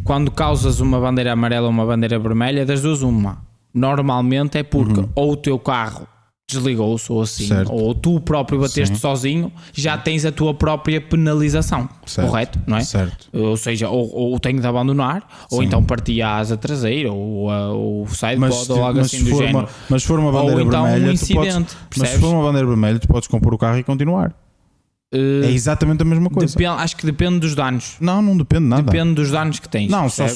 quando causas uma bandeira amarela ou uma bandeira vermelha, das duas uma. Normalmente é porque ou o teu carro desligou-se ou assim, certo. Ou tu próprio bateste sozinho, já tens a tua própria penalização, certo. Correto? Não é? Certo. Ou seja, ou tenho de abandonar, ou então partia a asa traseira, ou o sidepod, ou algo assim do género. Mas se for uma bandeira ou então vermelha, um incidente, mas se for uma bandeira vermelha, tu podes compor o carro e continuar. É exatamente a mesma coisa. Acho que depende dos danos. Não depende nada. Depende dos danos que tens. Não, só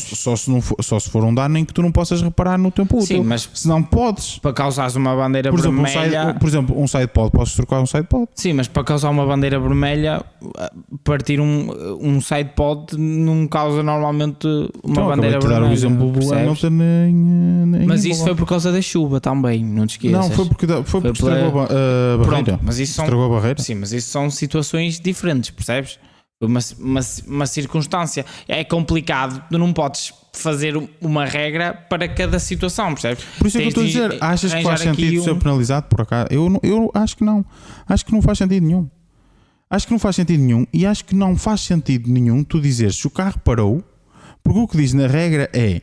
se for um dano em que tu não possas reparar no tempo útil. Sim, mas se não podes. Para causares uma bandeira vermelha... Por exemplo, um sidepod, podes trocar um sidepod. Sim, mas para causar uma bandeira vermelha, partir um sidepod não causa normalmente uma bandeira vermelha. Dar o exemplo do Hamilton mas isso foi por causa da chuva também, não te esqueças. Não, foi porque estragou a barreira. Pronto, mas isso estragou a barreira. Sim, mas isso são situações diferentes, percebes? Uma circunstância é complicado, tu não podes fazer uma regra para cada situação, percebes? Por isso é que eu estou a dizer, achas que faz sentido ser penalizado por acaso? Eu acho que não faz sentido nenhum. Acho que não faz sentido nenhum, e acho que não faz sentido nenhum tu dizeres se o carro parou, porque o que diz na regra é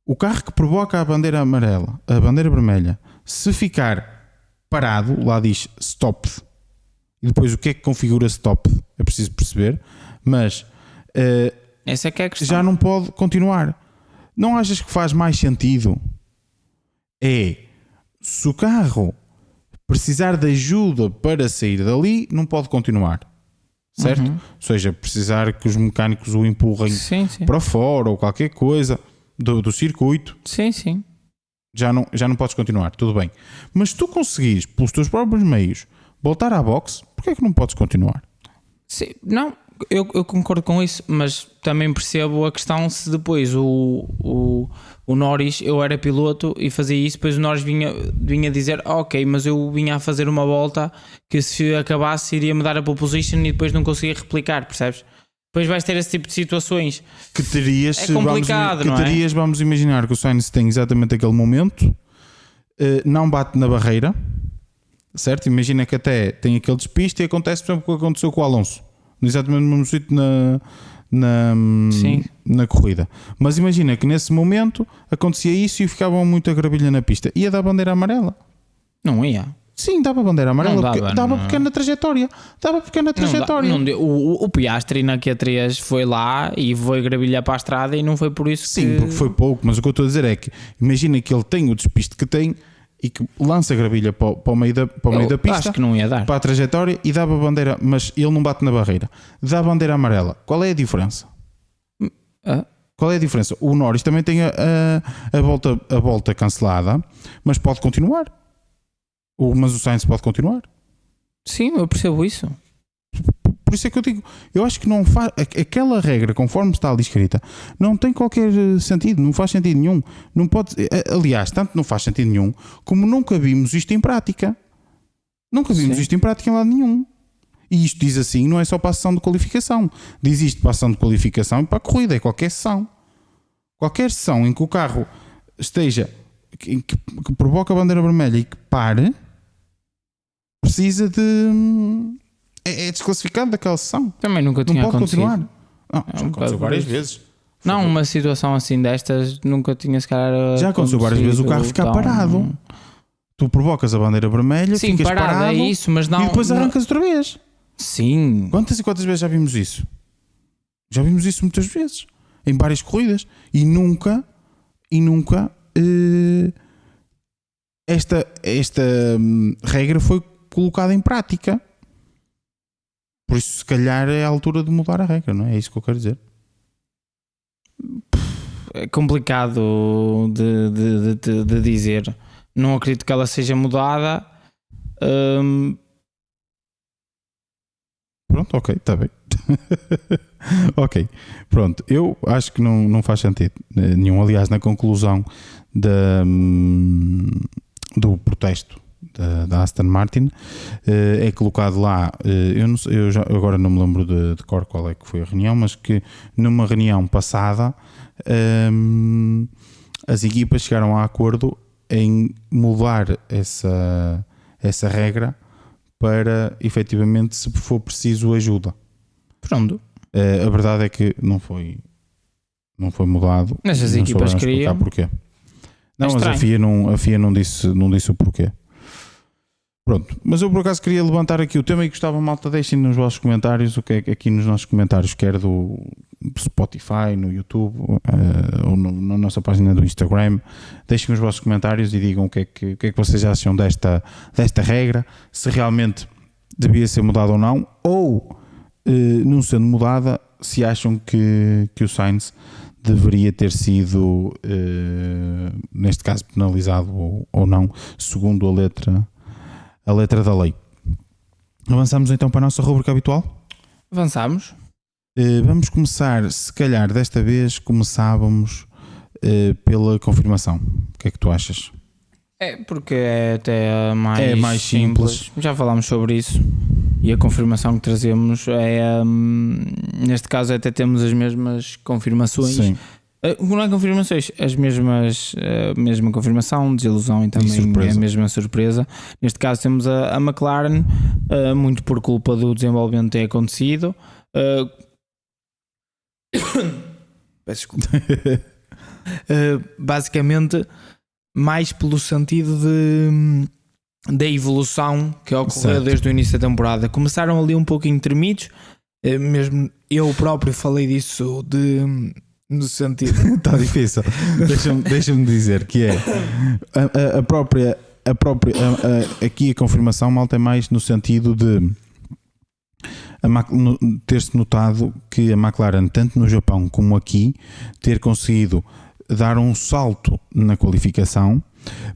o carro que provoca a bandeira amarela, a bandeira vermelha, se ficar parado, lá diz stop, e depois o que é que configura stop? É preciso perceber, mas essa é que é a questão. Já não pode continuar. Não achas que faz mais sentido? Se o carro precisar de ajuda para sair dali, não pode continuar, certo? Ou seja, precisar que os mecânicos o empurrem para fora ou qualquer coisa do circuito. Sim. Já não podes continuar, tudo bem. Mas se tu conseguires, pelos teus próprios meios, voltar à boxe, porquê é que não podes continuar? Sim, não, eu concordo com isso, mas também percebo a questão se depois o Norris, eu era piloto e fazia isso, depois o Norris vinha dizer ok, mas eu vinha a fazer uma volta que se acabasse iria-me dar a pole position e depois não conseguia replicar, percebes? Depois vais ter esse tipo de situações que terias, é complicado, vamos imaginar que o Sainz tem exatamente aquele momento, não bate na barreira, certo? Imagina que até tem aquele despiste e acontece, por exemplo, o que aconteceu com o Alonso, exatamente no mesmo sítio na corrida. Mas imagina que nesse momento acontecia isso e ficava muita gravilha na pista. Ia dar bandeira amarela? Não ia. Sim, dava bandeira amarela, dava pequena trajetória. O Piastri na Q3 foi lá e foi gravilha para a estrada e não foi por isso Sim, porque foi pouco, mas o que eu estou a dizer é que imagina que ele tem o despiste que tem e que lança gravilha para o meio da pista, acho que não ia dar. Para a trajetória, e dava bandeira, mas ele não bate na barreira, dá bandeira amarela. Qual é a diferença? Qual é a diferença? O Norris também tem a volta cancelada, mas pode continuar. Mas o Sainz pode continuar. Sim, eu percebo isso. Por isso é que eu digo, eu acho que não faz aquela regra, conforme está ali escrita, não tem qualquer sentido, não faz sentido nenhum. Não pode, aliás, tanto não faz sentido nenhum, como nunca vimos isto em prática. Nunca vimos isto em prática em lado nenhum. E isto diz assim, não é só para a sessão de qualificação. Diz isto para a sessão de qualificação e para a corrida, é qualquer sessão. Qualquer sessão em que o carro esteja, que provoca a bandeira vermelha e que pare, precisa de... É desclassificado daquela sessão. Também nunca tinha acontecido. Não pode continuar. Já aconteceu várias vezes. Não, uma situação assim destas nunca tinha se calhar. Já aconteceu várias vezes o carro ficar parado. Tu provocas a bandeira vermelha, sim, ficas parado, é isso, mas não, e depois arrancas outra vez. Sim. Quantas e quantas vezes já vimos isso? Já vimos isso muitas vezes. Em várias corridas. E nunca esta regra foi colocada em prática. Por isso, se calhar, é a altura de mudar a regra, não é? É isso que eu quero dizer. É complicado de dizer. Não acredito que ela seja mudada. Pronto, ok, está bem. Ok, pronto. Eu acho que não faz sentido nenhum. Aliás, na conclusão do protesto da Aston Martin, é colocado lá, eu agora não me lembro de cor qual é que foi a reunião, mas que numa reunião passada as equipas chegaram a acordo em mudar essa regra para, efetivamente, se for preciso ajuda. Pronto. A verdade é que não foi mudado. Mas as equipas queriam. Porquê. Não, mas a FIA não disse o porquê. Pronto, mas eu por acaso queria levantar aqui o tema e gostava, malta, deixem nos vossos comentários o que é aqui nos nossos comentários, quer do Spotify, no YouTube ou na nossa página do Instagram. Deixem os vossos comentários e digam o que é que vocês acham desta regra, se realmente devia ser mudada ou não, ou não sendo mudada, se acham que o Sainz deveria ter sido neste caso penalizado ou não, segundo a letra da lei. Avançamos então para a nossa rubrica habitual? Avançamos. Vamos começar, se calhar desta vez começávamos pela confirmação. O que é que tu achas? Porque é até mais simples. Já falámos sobre isso. E a confirmação que trazemos neste caso até temos as mesmas confirmações. Sim. Não é confirmações, a mesma confirmação, desilusão e também a mesma surpresa. Neste caso temos a McLaren, muito por culpa do desenvolvimento que tem acontecido. Peço desculpa. Basicamente, mais pelo sentido da evolução que ocorreu desde o início da temporada. Começaram ali um pouco intermídios, mesmo eu próprio falei disso no sentido. Está difícil. Deixa-me dizer que é a própria aqui a confirmação, malta, é mais no sentido de ter-se notado que a McLaren, tanto no Japão como aqui, ter conseguido dar um salto na qualificação,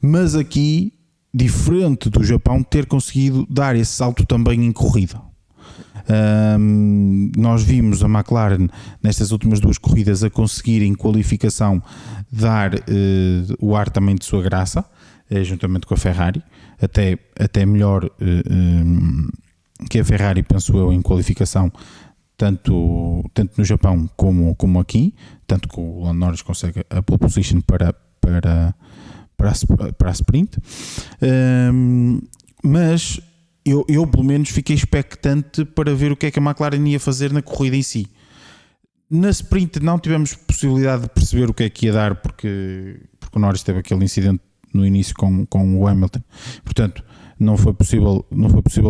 mas aqui, diferente do Japão, ter conseguido dar esse salto também em corrida. Nós vimos a McLaren nestas últimas 2 corridas a conseguir em qualificação dar o ar também de sua graça, juntamente com a Ferrari, até melhor que a Ferrari, penso eu, em qualificação, tanto no Japão como aqui, tanto que o Lando Norris consegue a pole position para a sprint, mas eu pelo menos fiquei expectante para ver o que é que a McLaren ia fazer na corrida em si. Na sprint não tivemos possibilidade de perceber o que é que ia dar, porque o Norris teve aquele incidente no início com o Hamilton, portanto não foi possível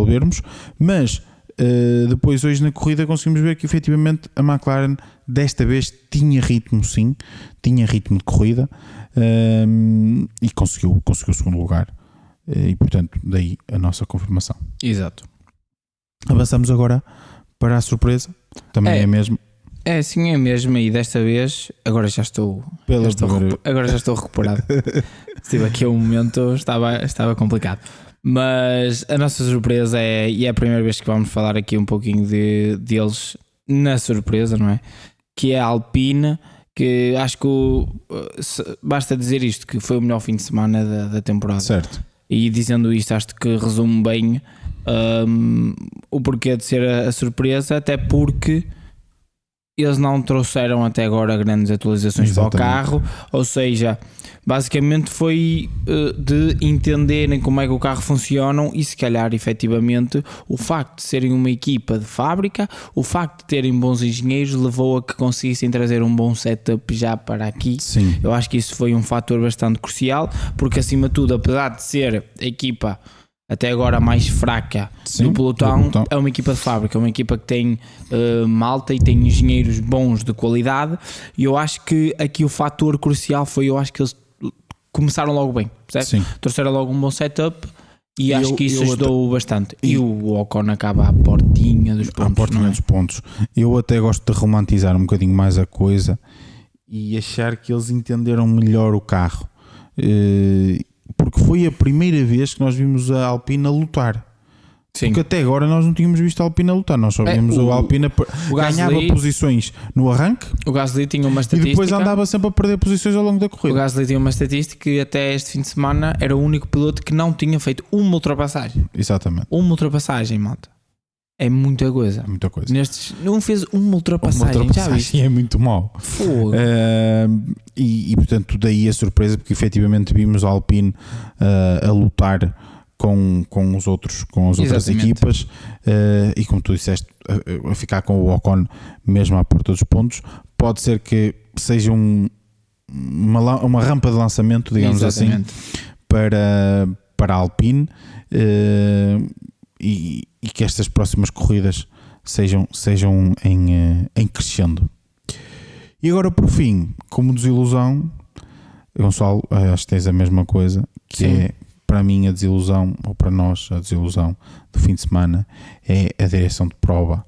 vermos, mas depois hoje na corrida conseguimos ver que efetivamente a McLaren desta vez tinha ritmo, sim, tinha ritmo de corrida, e conseguiu o segundo lugar. E portanto daí a nossa confirmação. Exato. Avançamos agora para a surpresa. Também é mesmo. Sim, é mesmo. E desta vez agora já estou recuperado. Estive aqui um momento, estava complicado. Mas a nossa surpresa e é a primeira vez que vamos falar aqui um pouquinho deles na surpresa, não é? Que é a Alpine, que acho que basta dizer isto, que foi o melhor fim de semana da temporada. Certo. E dizendo isto, acho que resume bem o porquê de ser a surpresa, até porque eles não trouxeram até agora grandes atualizações para o carro, ou seja, basicamente foi de entenderem como é que o carro funciona e se calhar efetivamente o facto de serem uma equipa de fábrica, o facto de terem bons engenheiros levou a que conseguissem trazer um bom setup já para aqui. Sim. Eu acho que isso foi um fator bastante crucial, porque acima de tudo, apesar de ser a equipa até agora mais fraca do pelotão, é uma equipa de fábrica, uma equipa que tem malta e tem engenheiros bons de qualidade, e eu acho que aqui o fator crucial foi, eu acho que eles começaram logo bem, certo? Trouxeram logo um bom setup e acho que isso ajudou bastante. E o Ocon acaba à portinha dos pontos. Eu até gosto de romantizar um bocadinho mais a coisa e achar que eles entenderam melhor o carro, porque foi a primeira vez que nós vimos a Alpine a lutar. Sim. Porque até agora nós não tínhamos visto a Alpine a lutar, nós só vimos a Alpine ganhava posições no arranque. O Gasly tinha uma estatística, e depois andava sempre a perder posições ao longo da corrida. O Gasly tinha uma estatística que até este fim de semana era o único piloto que não tinha feito uma ultrapassagem. Exatamente. Uma ultrapassagem, malta. É muita coisa. Muita coisa. Não fez uma ultrapassagem. Já viste? É muito mau. Fogo. E portanto daí a surpresa, porque efetivamente vimos a Alpine a lutar com as outras equipas, e como tu disseste, a ficar com o Ocon mesmo à porta dos pontos. Pode ser que seja uma rampa de lançamento, digamos assim, para a Alpine, e que estas próximas corridas sejam em crescendo. E agora, por fim, como desilusão, Gonçalo, acho que tens a mesma coisa, que Sim. é, para mim, a desilusão, ou para nós, a desilusão do fim de semana é a direção de prova,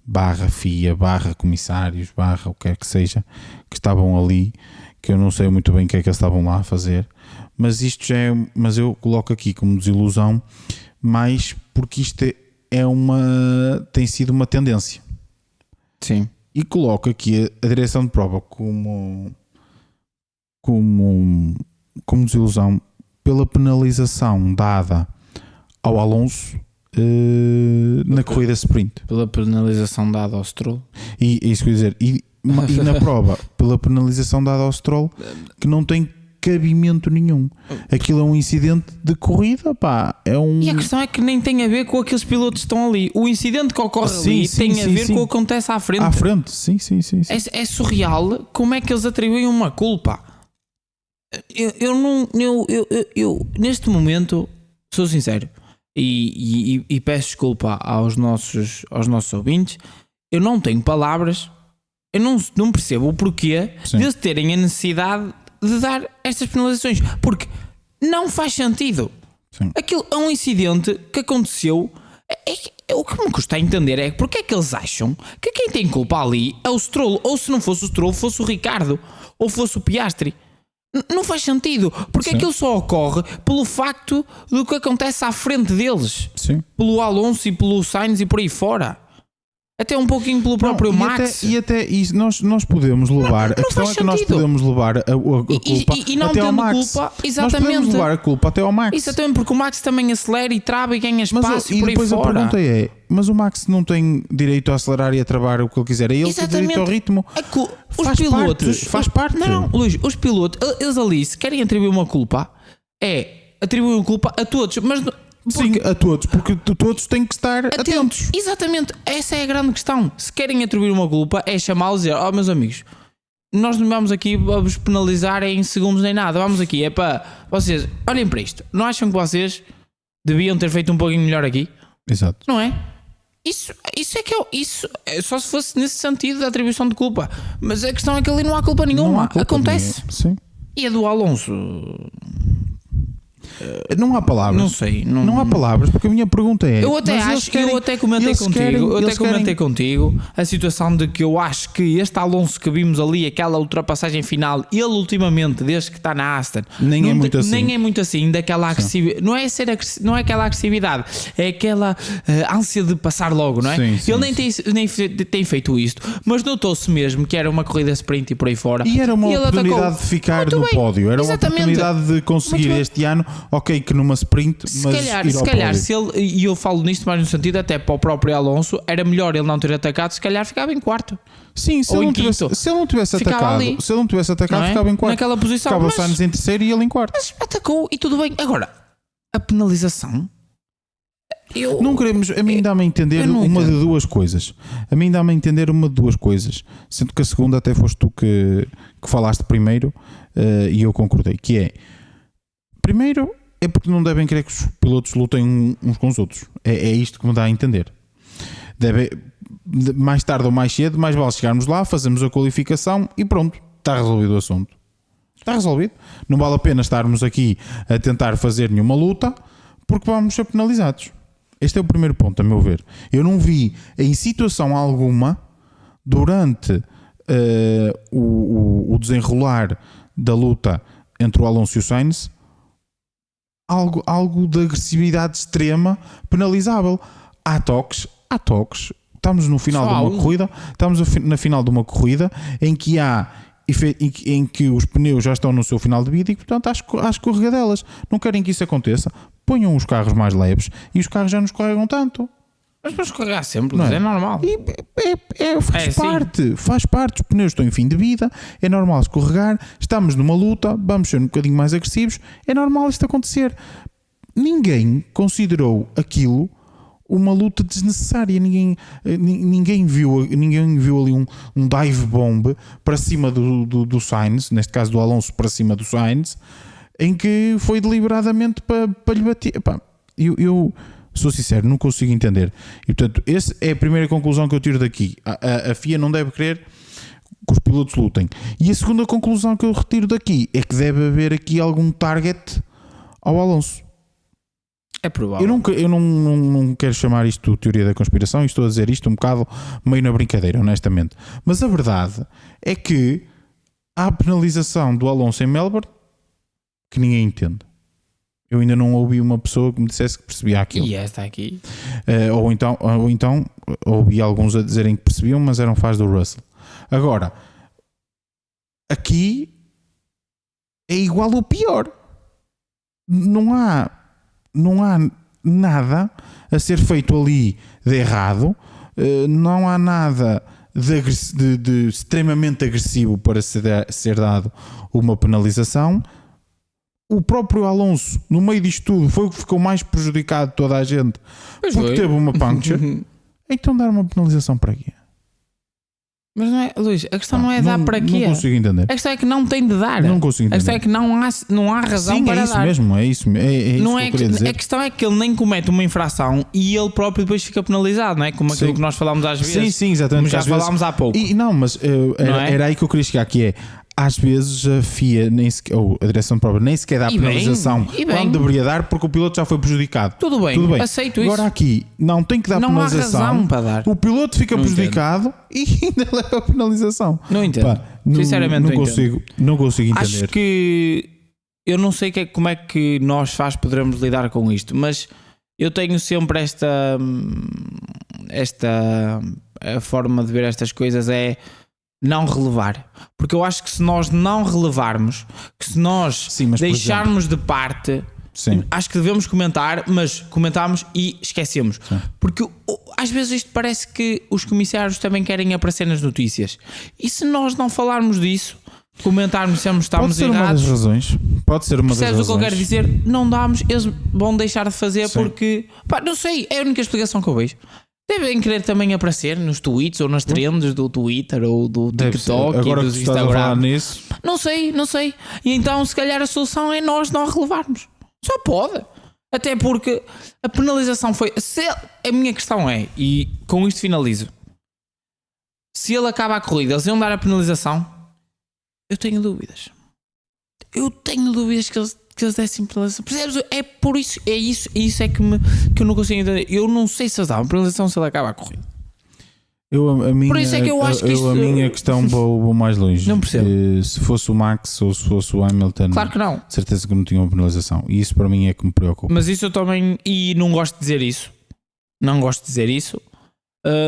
/ FIA, / comissários, / o que é que seja, que estavam ali, que eu não sei muito bem o que é que eles estavam lá a fazer, mas isto já é, mas eu coloco aqui como desilusão, mais porque isto tem sido uma tendência. Sim. E coloco aqui a direção de prova como desilusão pela penalização dada ao Alonso na corrida sprint. Pela penalização dada ao Stroll. E isso quer dizer, E na prova, pela penalização dada ao Stroll, que não tem cabimento nenhum. Aquilo é um incidente de corrida, pá. E a questão é que nem tem a ver com aqueles pilotos que estão ali. O incidente que ocorre ali tem a ver com o que acontece à frente. À frente, sim. É surreal como é que eles atribuem uma culpa. Eu neste momento, sou sincero, e peço desculpa aos nossos ouvintes, eu não tenho palavras, eu não percebo o porquê de eles terem a necessidade de dar estas penalizações, porque não faz sentido. Sim. Aquilo é um incidente que aconteceu. O que me custa a entender é porque é que eles acham que quem tem culpa ali é o Stroll, ou se não fosse o Stroll, fosse o Ricardo, ou fosse o Piastri. Não faz sentido, porque aquilo só ocorre pelo facto do que acontece à frente deles. Sim. Pelo Alonso e pelo Sainz e por aí fora. Até um pouquinho pelo próprio Max. Nós podemos levar. A questão é que nós podemos levar a culpa e não até ao Max. Culpa, exatamente. Nós podemos levar a culpa até ao Max. Exatamente, porque o Max também acelera e trava e ganha espaço e por aí fora. E depois a pergunta é: mas o Max não tem direito a acelerar e a travar o que ele quiser? É ele que tem direito ao ritmo. Os pilotos. Faz parte. Não, Luís, os pilotos, eles ali, se querem atribuir uma culpa, atribuem culpa a todos, mas. Sim, a todos, porque todos têm que estar atentos. Exatamente, essa é a grande questão. Se querem atribuir uma culpa, é chamá-los e dizer: meus amigos, nós não vamos aqui vos penalizar em segundos nem nada. Vamos aqui, é para vocês, olhem para isto. Não acham que vocês deviam ter feito um pouquinho melhor aqui? Exato. Não é? Isso é que isso só se fosse nesse sentido da atribuição de culpa. Mas a questão é que ali não há culpa nenhuma. Acontece. Sim. E a do Alonso. Não há palavras. Não sei. Não há palavras, porque a minha pergunta é. Eu até comentei contigo a situação de que eu acho que este Alonso que vimos ali, aquela ultrapassagem final, ele ultimamente, desde que está na Aston, nem é muito assim. Daquela agressividade. Não é aquela agressividade, é aquela ânsia de passar logo, não é? Sim, ele nem tem feito isto, mas notou-se mesmo que era uma corrida sprint e por aí fora. E era uma oportunidade de ficar no pódio. Era uma oportunidade de conseguir este ano. Ok, que numa sprint, se calhar se ele, e eu falo nisto mais no sentido até para o próprio Alonso, era melhor ele não ter atacado, se calhar ficava em quarto. Sim, se ele não tivesse atacado, é? Ficava em quarto. Naquela posição. Ficava o Sainz em terceiro e ele em quarto. Mas atacou e tudo bem. Agora, a penalização. Não queremos, a mim dá-me a entender uma de duas coisas. Sendo que a segunda até foste tu que falaste primeiro, e eu concordei, que é: primeiro, é porque não devem querer que os pilotos lutem uns com os outros. É isto que me dá a entender. Mais tarde ou mais cedo, mais vale chegarmos lá, fazemos a qualificação e pronto, está resolvido o assunto. Está resolvido. Não vale a pena estarmos aqui a tentar fazer nenhuma luta, porque vamos ser penalizados. Este é o primeiro ponto, a meu ver. Eu não vi em situação alguma, durante o desenrolar da luta entre o Alonso e o Sainz, algo de agressividade extrema penalizável. Há toques. Estamos no final de uma corrida. Estamos na final de uma corrida em que os pneus já estão no seu final de vida e, portanto, há escorregadelas. Não querem que isso aconteça. Ponham os carros mais leves e os carros já não escorregam tanto. Mas para escorregar sempre, é normal. Faz parte. Os pneus estão em fim de vida, é normal escorregar. Estamos numa luta, vamos ser um bocadinho mais agressivos, é normal isto acontecer. Ninguém considerou aquilo uma luta desnecessária. Ninguém viu ali um dive bomb para cima do Sainz, neste caso do Alonso para cima do Sainz, em que foi deliberadamente para lhe bater. Eu sou sincero, não consigo entender. E portanto, essa é a primeira conclusão que eu tiro daqui. A FIA não deve querer que os pilotos lutem. E a segunda conclusão que eu retiro daqui é que deve haver aqui algum target ao Alonso. É provável. Eu não quero chamar isto de teoria da conspiração, e estou a dizer isto um bocado meio na brincadeira, honestamente. Mas a verdade é que há a penalização do Alonso em Melbourne que ninguém entende. Eu ainda não ouvi uma pessoa que me dissesse que percebia aquilo. E esta aqui? Ou então ouvi alguns a dizerem que percebiam, mas eram fãs do Russell. Agora, aqui é igual ou pior. Não há nada a ser feito ali de errado. Não há nada de extremamente agressivo para ser dado uma penalização. O próprio Alonso, no meio disto tudo, foi o que ficou mais prejudicado de toda a gente, porque teve uma puncture. Então dar uma penalização para quê? Mas não é, Luís, a questão não é dar para quê. Não consigo entender. A questão é que não tem de dar. Não consigo entender. A questão é que não há razão para dar. É isso mesmo. É não isso é que eu queria dizer. A questão é que ele nem comete uma infração e ele próprio depois fica penalizado, não é? Como aquilo que nós falámos às vezes. Sim, exatamente. Como já falámos há pouco. Mas era aí que eu queria chegar, que é, às vezes a FIA ou a direção própria nem sequer dá penalização quando deveria dar, porque o piloto já foi prejudicado. Tudo bem. Aceito isso. Agora aqui não tem que dar penalização. Há razão para dar. O piloto fica prejudicado e ainda leva a penalização. Não entendo. Sinceramente não consigo entender. Acho que eu não sei como é que nós poderemos lidar com isto, mas eu tenho sempre esta a forma de ver estas coisas é não relevar, porque eu acho que se nós não relevarmos, que se nós deixarmos de parte, acho que devemos comentar, mas comentamos e esquecemos. Porque às vezes isto parece que os comissários também querem aparecer nas notícias, e se nós não falarmos disso, comentarmos se estamos errados, pode ser uma das razões. Percebes o que eu quero dizer? Não damos, eles vão deixar de fazer porque não sei, é a única explicação que eu vejo. Devem querer também aparecer nos tweets ou nas trends do Twitter ou do TikTok agora e dos que estás a falar nisso. Não sei. E então se calhar a solução é nós não relevarmos. Só pode. Até porque a penalização foi... A minha questão é, e com isto finalizo, se ele acaba a corrida, eles iam dar a penalização? Eu tenho dúvidas. Que eles dessem penalização. Percebes? É por isso, isso é que eu não consigo entender. Eu não sei se eles davam penalização se ele acaba a corrida. Por isso é que eu acho que isto... A minha questão vou mais longe. Não percebo. Se fosse o Max ou se fosse o Hamilton, claro que não. Certeza que não tinha uma penalização. E isso para mim é que me preocupa. Mas isso eu também... E não gosto de dizer isso.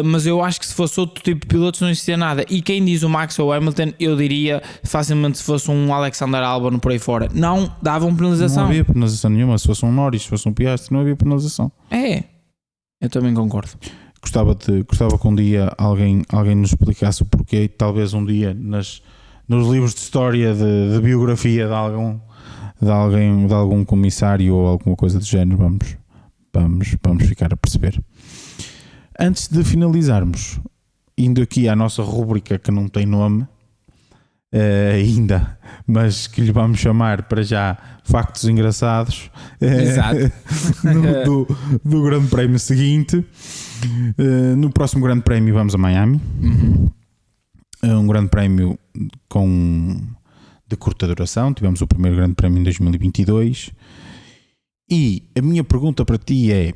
Mas eu acho que se fosse outro tipo de pilotos não existia nada. E quem diz o Max ou o Hamilton, eu diria facilmente se fosse um Alexander Albon por aí fora, não davam penalização. Não havia penalização nenhuma. Se fosse um Norris, se fosse um Piastri, não havia penalização. Eu também concordo. Gostava que um dia alguém nos explicasse o porquê, e talvez um dia nos livros de história de biografia de algum comissário ou alguma coisa do género, vamos ficar a perceber. Antes de finalizarmos, indo aqui à nossa rúbrica que não tem nome ainda, mas que lhe vamos chamar para já factos engraçados. Exato. do Grande Prémio seguinte. No próximo Grande Prémio vamos a Miami. Um Grande Prémio de curta duração. Tivemos o primeiro Grande Prémio em 2022. E a minha pergunta para ti é: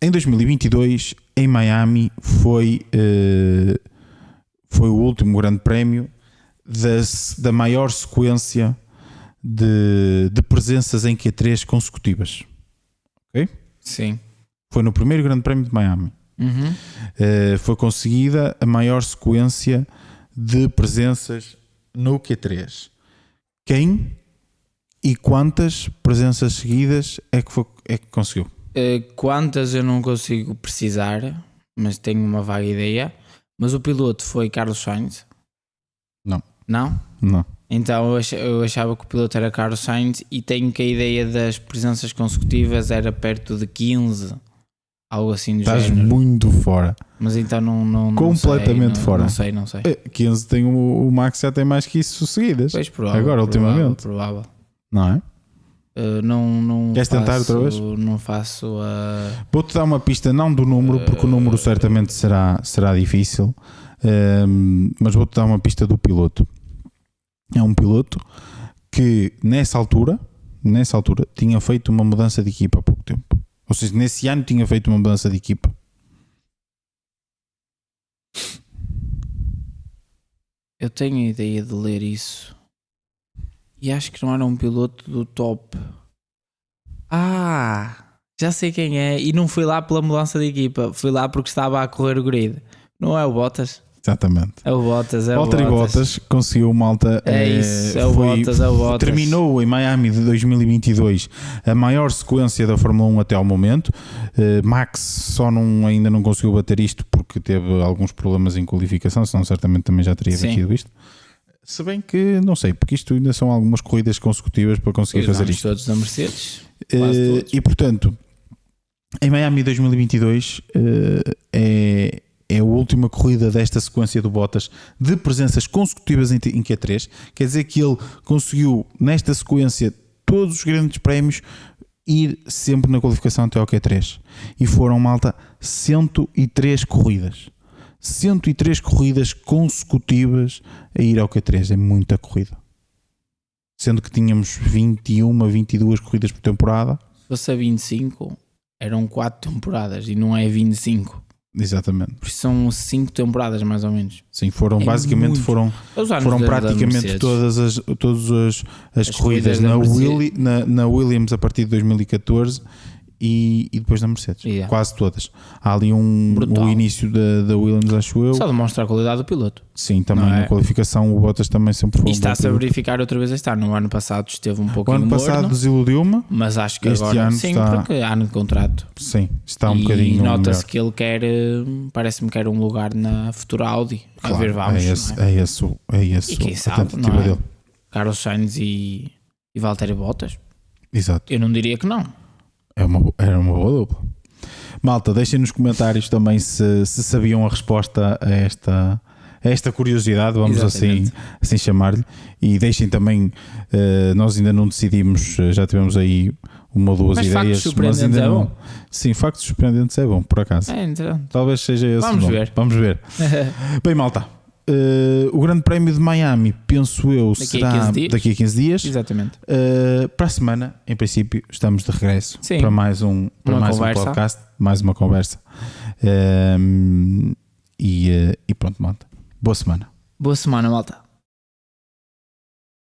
em 2022, em Miami, foi o último Grande Prémio da maior sequência de presenças em Q3 consecutivas. Ok? Sim. Foi no primeiro Grande Prémio de Miami. Foi conseguida a maior sequência de presenças no Q3. Quem e quantas presenças seguidas é que conseguiu? Quantas eu não consigo precisar, mas tenho uma vaga ideia. Mas o piloto foi Carlos Sainz? Não. Não? Então eu achava que o piloto era Carlos Sainz e tenho que a ideia das presenças consecutivas era perto de 15, algo assim do Estás género. Estás muito fora. Mas então não completamente sei, fora. Não sei. 15 tem o Max já tem mais que isso seguidas. Pois, provável. Agora, ultimamente. Provável. Não é? Não queres tentar outra vez? Não faço a... Vou-te dar uma pista, não do número, porque o número certamente será difícil, mas vou-te dar uma pista do piloto. É um piloto que nessa altura tinha feito uma mudança de equipa há pouco tempo. Ou seja, nesse ano tinha feito uma mudança de equipa. Eu tenho a ideia de ler isso. E acho que não era um piloto do top. Já sei quem é. E não fui lá pela mudança de equipa. Fui lá porque estava a correr o grid. Não é o Bottas? Exatamente. É o Bottas, Valtteri Bottas conseguiu, malta. O Bottas. Terminou em Miami de 2022 a maior sequência da Fórmula 1 até ao momento. Max só ainda não conseguiu bater isto porque teve alguns problemas em qualificação, senão certamente também já teria batido isto. Se bem que não sei, porque isto ainda são algumas corridas consecutivas para conseguir fazer isto. Todos da Mercedes. E portanto, em Miami 2022 é a última corrida desta sequência do Bottas de presenças consecutivas em Q3. Quer dizer que ele conseguiu, nesta sequência, todos os grandes prémios, ir sempre na qualificação até ao Q3. E foram, malta, 103 corridas. 103 corridas consecutivas a ir ao Q3. É muita corrida. Sendo que tínhamos 21, 22 corridas por temporada. Se fosse a 25, eram 4 temporadas e não é 25. Exatamente. Porque são 5 temporadas mais ou menos. Sim, basicamente foram praticamente todas as corridas na Williams a partir de 2014 e depois na Mercedes. Quase todas. Há ali o início da Williams, acho eu. Só demonstra a qualidade do piloto. Sim, também na qualificação o Bottas também sempre foi e está-se a verificar outra vez este ano. No ano passado esteve um pouco morno. O ano passado desiludiu-me. Mas acho que este agora ano sim, está... porque há ano de contrato. Sim, está um bocadinho melhor. E nota-se que ele quer, parece-me que quer um lugar na futura Audi. Claro, a ver, vamos. É esse e quem sabe, não é? Dele. Carlos Sainz e Valtteri Bottas. Exato. Eu não diria que não. Era uma boa dupla. Malta, deixem nos comentários também se sabiam a resposta a esta curiosidade, vamos assim chamar-lhe, e deixem também, nós ainda não decidimos, já tivemos aí uma ou duas ideias, factos surpreendentes mas ainda não. Bom. Sim, factos surpreendentes é bom, por acaso. Talvez seja esse. Vamos ver. Bem, malta, o Grande Prémio de Miami, penso eu, será daqui a 15 dias. Exatamente. Para a semana, em princípio, estamos de regresso para mais um podcast, mais uma conversa. E pronto, malta. Boa semana. Boa semana, malta.